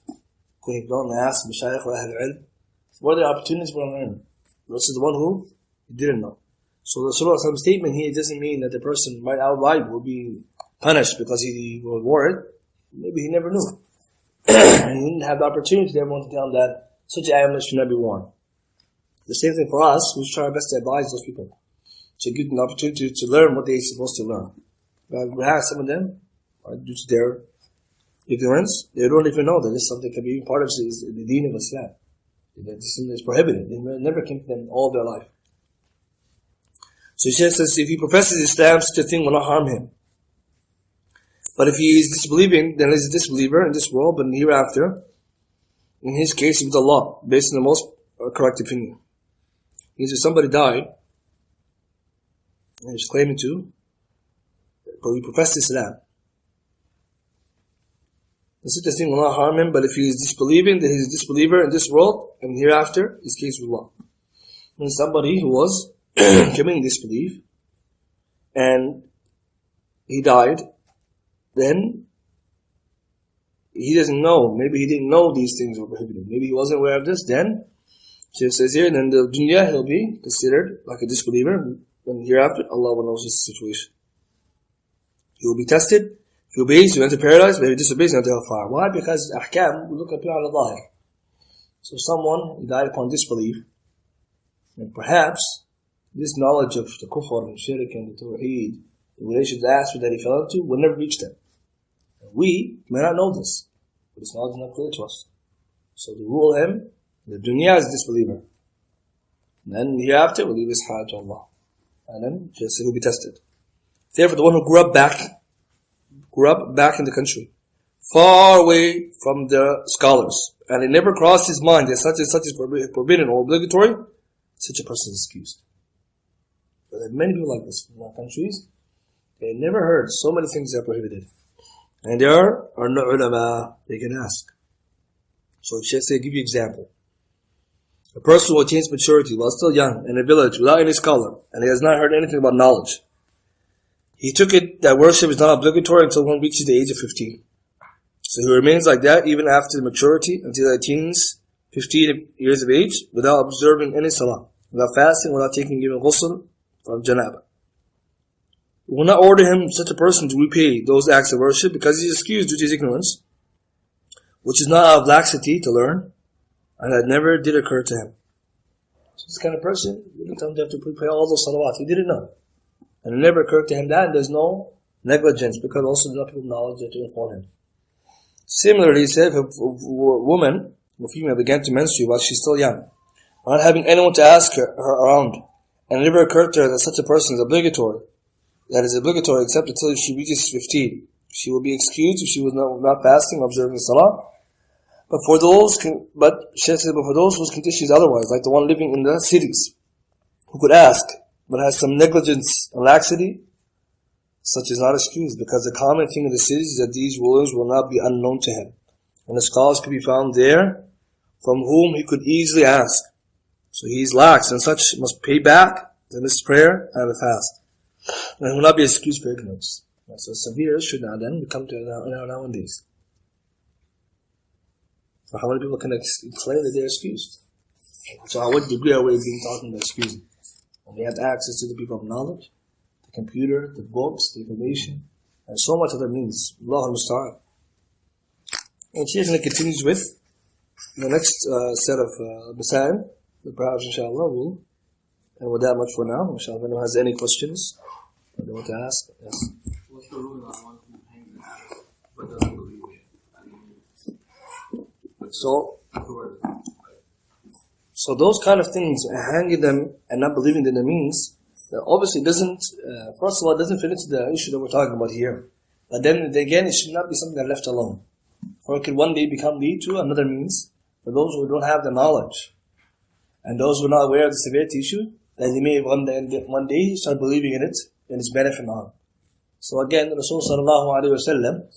Could he go and ask Mashayikh or Ahl al-Ilm? What are the opportunities for learning? Versus the one who didn't know. So the Rasulullah statement here doesn't mean that the person right outright will be punished because he was worried. Maybe he never knew. And he didn't have the opportunity to everyone to tell him that such ayahs should not be worn. The same thing for us, we should try our best to advise those people, to give them the opportunity to learn what they're supposed to learn. But we have some of them, due to their ignorance, they don't even know that this something can be part of the deen of Islam. That this is prohibited. It never came to them all their life. So he says, if he professes Islam, such a thing will not harm him. But if he is disbelieving, then he's a disbeliever in this world, but hereafter, in his case, with Allah, based on the most correct opinion. Means if somebody died, and he's claiming to, but he professed Islam, then such a thing will not harm him, but if he is disbelieving, then he's a disbeliever in this world, and hereafter, his case with Allah. When somebody who was committing disbelief, and he died, then he doesn't know. Maybe he didn't know these things were prohibited. Maybe he wasn't aware of this. Then, Shaykh says here, then the dunya he'll be considered like a disbeliever, and hereafter Allah will know his situation. He will be tested. If he obeys, he will enter paradise. But if he disobeys, he will enter hellfire. Why? Because ahkam, we look at al-dhahir. So someone died upon disbelief, and perhaps this knowledge of the kufr and shirk and the tawhid, the relations aspect that he fell into, will never reach them. We may not know this, but this knowledge is not clear to us. So to rule him, the dunya is disbeliever. And then hereafter, we'll leave his hal to Allah. And then he will be tested. Therefore, the one who grew up back in the country, far away from the scholars, and it never crossed his mind that such and such is forbidden or obligatory, such a person is excused. But there are many people like this in our countries. They never heard so many things that are prohibited. And there are no ulama they can ask. So Shaykh say, give you an example. A person who attains maturity while still young in a village without any scholar, and he has not heard anything about knowledge. He took it that worship is not obligatory until one reaches the age of 15. So he remains like that even after the maturity until he attains 15 years of age without observing any salah, without fasting, without taking even ghusl from janaba. We will not order him, such a person, to repay those acts of worship because he is excused due to his ignorance, which is not out of laxity to learn, and that never did occur to him. So this kind of person, we don't tell him to have to repay all those salawat. He didn't know. And it never occurred to him that, and there's no negligence because also there's not people knowledge that to inform him. Similarly, he said, if a woman, a female, began to menstruate while she's still young, not having anyone to ask her around, and it never occurred to her that such a person is obligatory, that is obligatory except until she reaches 15. She will be excused if she was not fasting or observing salah, But for those whose condition is otherwise, like the one living in the cities, who could ask, but has some negligence and laxity, such is not excused, because the common thing in the cities is that these rulings will not be unknown to him. And the scholars could be found there, from whom he could easily ask. So he is lax, and such must pay back the missed prayer and the fast. And will not be excused for ignorance. So severe should not then become to nowadays. So how many people can claim that they're excused? So what degree are we being talking about excusing? And they have access to the people of knowledge, the computer, the books, the information, and so much other means. Allah al-Musta'an. And Shaykh continues with the next set of masail, that perhaps inshallah we'll, and with that much for now. Inshallah, if anyone has any questions or they want to ask, yes.
What's the rule on one who hangs but doesn't believe it?
So those kind of things, hanging them and not believing in the means, that obviously doesn't, first of all, doesn't fit into the issue that we're talking about here. But then again, it should not be something that left alone. For it could one day lead to another means. For those who don't have the knowledge, and those who are not aware of the severity issue, that they may one day start believing in it, and its benefit and harm. So again, Rasul sallallahu alayhi wa sallam,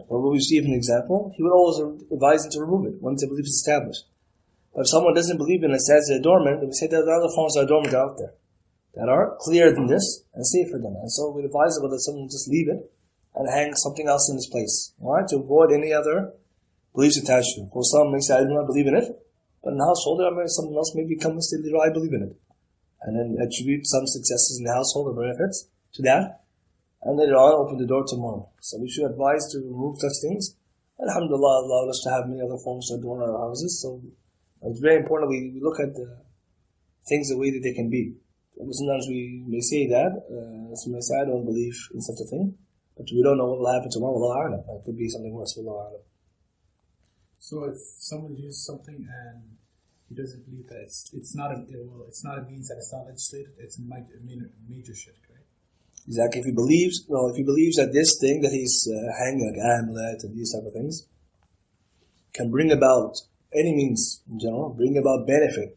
when we receive an example, he would always advise them to remove it once the belief is established. But if someone doesn't believe in it as an adornment, then we say that there are other forms of adornment out there that are clearer than this and safer than it. And so we advise about that someone just leave it and hang something else in its place, alright, to avoid any other beliefs attached to it. For some may say, I do not believe in it, but in the household, someone else may come and say, I believe in it. And then attribute some successes in the household or benefits to that, and later on open the door to more. So we should advise to remove such things. Alhamdulillah, Allah allowed us to have many other forms to adorn our houses, so it's very important we look at the things the way that they can be. Sometimes we may say that, some may say, I don't believe in such a thing, but we don't know what will happen tomorrow. Allah A'lam. It could be something worse. Allah A'lam.
So if someone uses something and he doesn't believe that it's not a means that it's not legislated, it's a major shirk, right?
Exactly. If he believes that this thing that he's hanging, like amulet and these type of things, can bring about any means in general, bring about benefit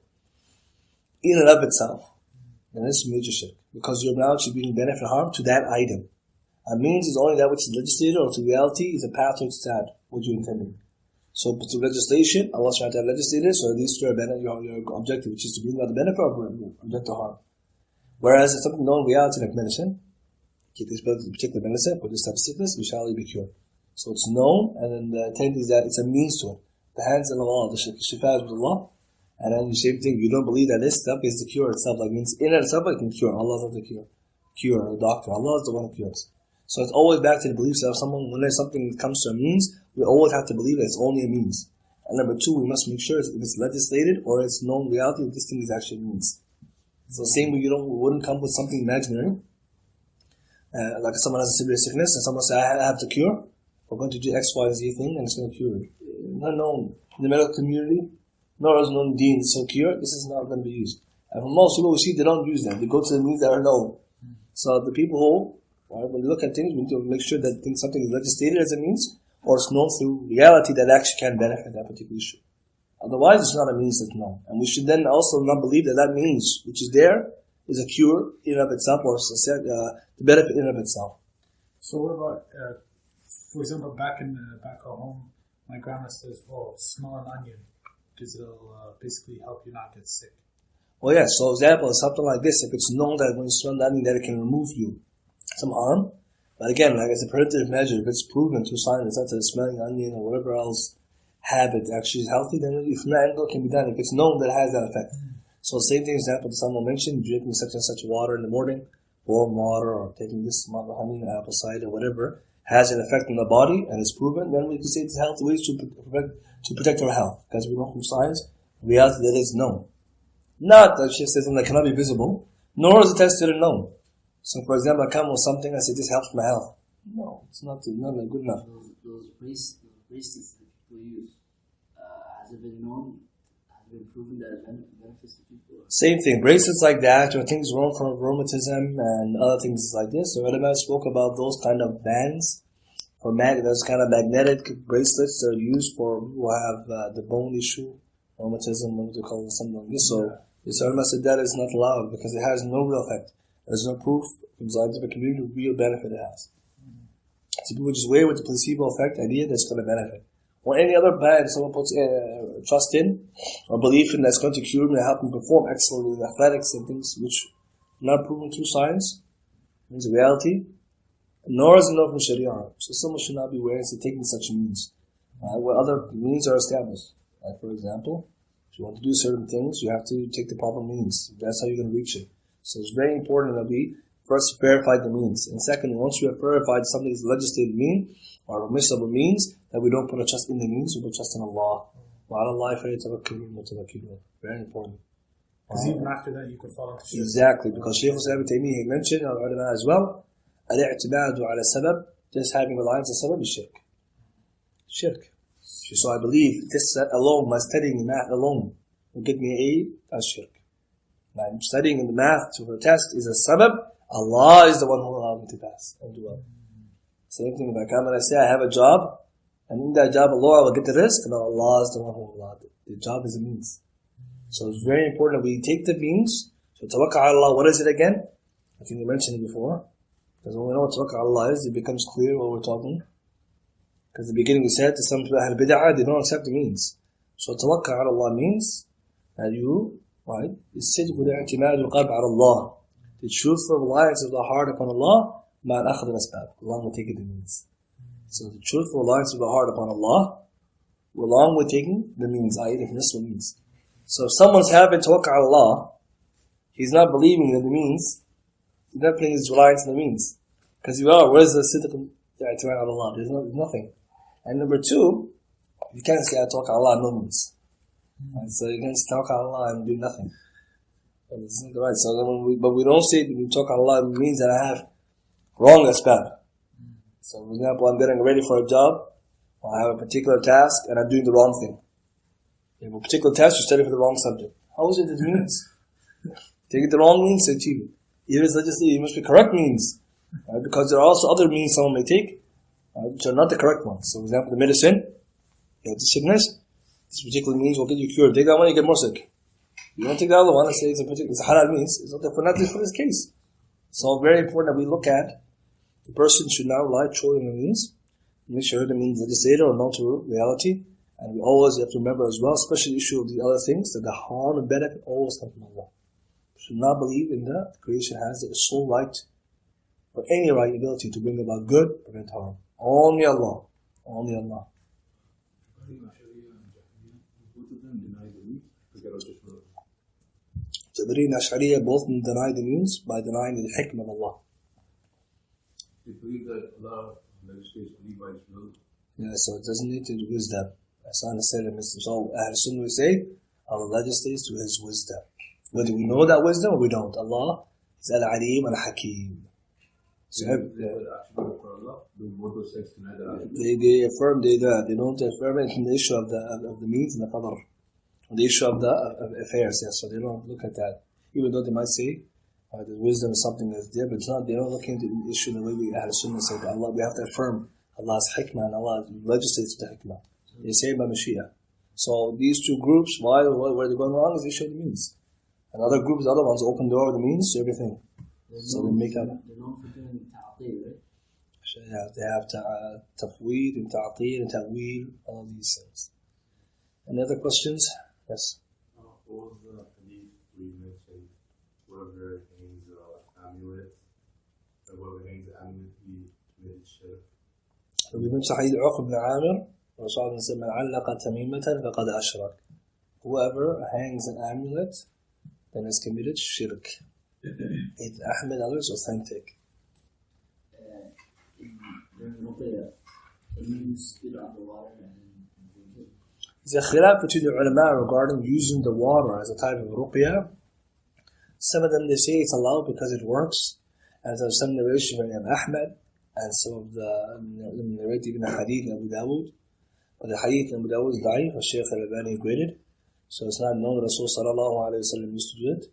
in and of itself, then it's major shirk, because you're now attributing benefit or harm to that item. A means is only that which is legislated, or to reality is a path towards that what you're intending. So to legislation, Allah subhanahu wa ta'ala legislated, so at least your objective, which is to bring about the benefit or object to harm. Whereas if something known reality like medicine, take this particular medicine for this type of sickness, you shall be cured. So it's known, and then the intent is that it's a means to it. The hands of Allah, the shifa is with Allah, and then the same thing, you don't believe that this stuff is the cure itself, like means in itself it can cure. Allah is not the cure, the doctor. Allah is the one who cures. So it's always back to the beliefs of someone, when there's something that comes to a means, we always have to believe that it's only a means. And number two, we must make sure if it's legislated or it's known reality that this thing is actually a means. So the same way we wouldn't come with something imaginary, like if someone has a severe sickness and someone says, I have the cure, we're going to do X, Y, Z thing and it's going to cure it. Not known in the medical community, nor is known deen, so cure, this is not going to be used. And for most people we see, they don't use them. They go to the means that are known. So the people who, when they look at things, we need to make sure that something is legislated as a means, or it's known through reality that actually can benefit that particular issue. Otherwise, it's not a means that's known. And we should then also not believe that that means, which is there, is a cure in and of itself, or the benefit in and of itself.
So what about, for example, back at home, my grandma says, smell an onion, because it'll basically help you not get sick.
Well, yeah, so example is something like this. If it's known that when you smell the onion that it can remove you some harm, but again, like as a preventive measure, if it's proven through science that the smelling onion or whatever else habit actually is healthy, then from that angle it can be done. If it's known that it has that effect. So same thing, example, someone mentioned, drinking such and such water in the morning, warm water, or taking this amount of honey, apple cider, whatever, has an effect on the body and it's proven, then we can say it's healthy ways to protect our health. Because we know from science, reality that is known. Not that she says something that cannot be visible, nor is it tested and known. So, for example, I come with something, I say, this helps my health. No, it's not good enough.
Those bracelets that people use, has it been known, has it been proven that it benefits the people?
Same thing, bracelets like that, or things grown from rheumatism and other things like this. So, ulama spoke about those kind of bands for those kind of magnetic bracelets that are used for people who have the bone issue, rheumatism, what they call it, something like this. So this ulama said that is not allowed because it has no real effect. There's no proof from the scientific community of real benefit it has. So people just wear with the placebo effect idea that's going to benefit. Or any other band someone puts trust in or belief in that's going to cure them and help them perform excellently in athletics and things which are not proven through science, means reality, nor is it known from Sharia. So someone should not be wearing and taking such means. Where other means are established. Like for example, if you want to do certain things, you have to take the proper means. That's how you're going to reach it. So it's very important that we first verify the means. And second, once we have verified something is a legislated mean or permissible means, that we don't put a trust in the means, we put trust in Allah. Very important.
Because even after that, you could fall into shirk.
Exactly, because Shaykh Islam Ibn Taymiyyah mentioned, and ulama as well, al-i'timadu ala sabab, just having reliance on sabab is shirk. Shirk. So I believe this alone, my studying math alone, will get me A, that's shirk. I'm studying in the math to a test is a sabab. Allah is the one who allowed me to pass and do well. Same thing if I come and I say I have a job, and in that job Allah will get the risk, and Allah is the one who allowed it. The job is a means. So it's very important that we take the means. So tawakkul ala Allah, what is it again? I think you mentioned it before. Because when we know what tawakkul ala Allah is, it becomes clear what we're talking. Because in the beginning we said to some people, Ahl bid'ah, they don't accept the means. So tawakkul ala Allah means that you, right, الصدق والاعتماد والقلب على الله. The truthful reliance of the heart upon Allah, مع الأخذ الأسباب, along with taking the means. So the truthful reliance of the heart upon Allah, along with taking the means, i.e. the permissible means. So if someone's having tawakkul ala Allah, he's not believing in the means, he's not putting his reliance in the means. Because you are, where's the sidq i'timad ala Allah? There's nothing. And number two, you can't say I tawakkul ala Allah, no means. And so you can't say tawakkul ala Allah and do nothing. And it's not right. So but we don't say when you tawakkul ala Allah, it means that I have wrong asbab. So for example, I'm getting ready for a job, or I have a particular task, and I'm doing the wrong thing. You have a particular task, you study for the wrong subject. How is it that means? Take the wrong means to achieve it. It must be correct means. Right? Because there are also other means someone may take, which are not the correct ones. So for example, the medicine, you have the sickness, this particular means will get you cured. Take that one, you get more sick. You don't take the other one and say it's a halal means. It's not for this case. So very important that we look at the person should not rely solely on the means. Make sure the means legislated or known to reality. And we always have to remember as well, especially the issue of the other things, that the harm and benefit always come from Allah. We should not believe in that the creation has the sole right or any right ability to bring about good, prevent harm. Only Allah. Only Allah. Jabari and Ash'ariyah both deny the means by denying the hikmah of Allah.
They believe that Allah legislates only by His will.
Yeah, so it doesn't need to do wisdom. As I said, so Ahlus-Sunnah will say, Allah legislates to His wisdom. Whether we know that wisdom or we don't. Allah is Al-Alim Al-Hakim. So they affirm, they don't affirm it in the issue of the means and the qadr. On the issue of the affairs, yes. So they don't look at that. Even though they might say, the wisdom is something that's there, but it's not. They don't look into the issue the way we Ahlus-Sunnah say that Allah, we have to affirm Allah's hikmah and Allah legislates the hikmah. They say by Mashiach. So these two groups, where they're going wrong is the issue of the means. And other groups, the other ones, open door the means to everything. So they make out.
They're known for doing ta'atil, right?
Yeah, they have tafweed and ta'atil and ta'weel, all these things. Any other questions? Yes.
What was the hadith we mentioned? Whoever hangs amulet, he committed shirk.
So we mentioned hadith Uqb ibn Amir, Rasulullah said, "Man 'allaqa tamimatan faqad ashrak." Whoever hangs an amulet, then has committed shirk. It's Ahmed others authentic. There's a khilaf between the ulama regarding using the water as a type of ruqya. Some of them they say it's allowed because it works, and there's some narration from Imam Ahmed, and some of them narrate even a hadith in Abu Dawud. But the hadith in Abu Dawud is da'if, as Shaykh al-Albani graded, so it's not known that Rasul sallallahu alayhi wa sallam used to do it.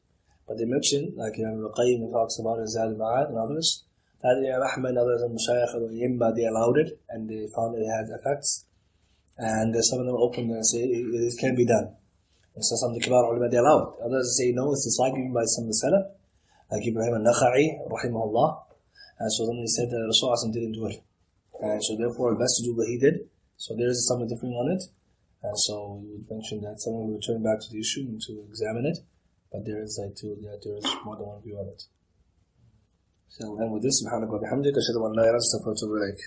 But they mention, like Imam al-Qayyim talks about in Zad al-Ma'ad and others, Ahmad and others and Mashaykh al they allowed it and they found it had effects. And some of them opened and say it can be done. And so some of the Kibar ulama they allow it. Others say no, it's like given by some of the Salaf, like Ibrahim al-Nakha'i, rahimahullah. And so then they said that Rasulullah didn't do it. And so therefore, best to do what he did. So there is something different on it. And so we would mention that someone will return back to the issue and to examine it. But there is like there is more than one view on it. So we'll end with this. Subhanahu wa bihamdika, ashhadu an la ilaha illa anta, astaghfiruka wa atubu ilaik.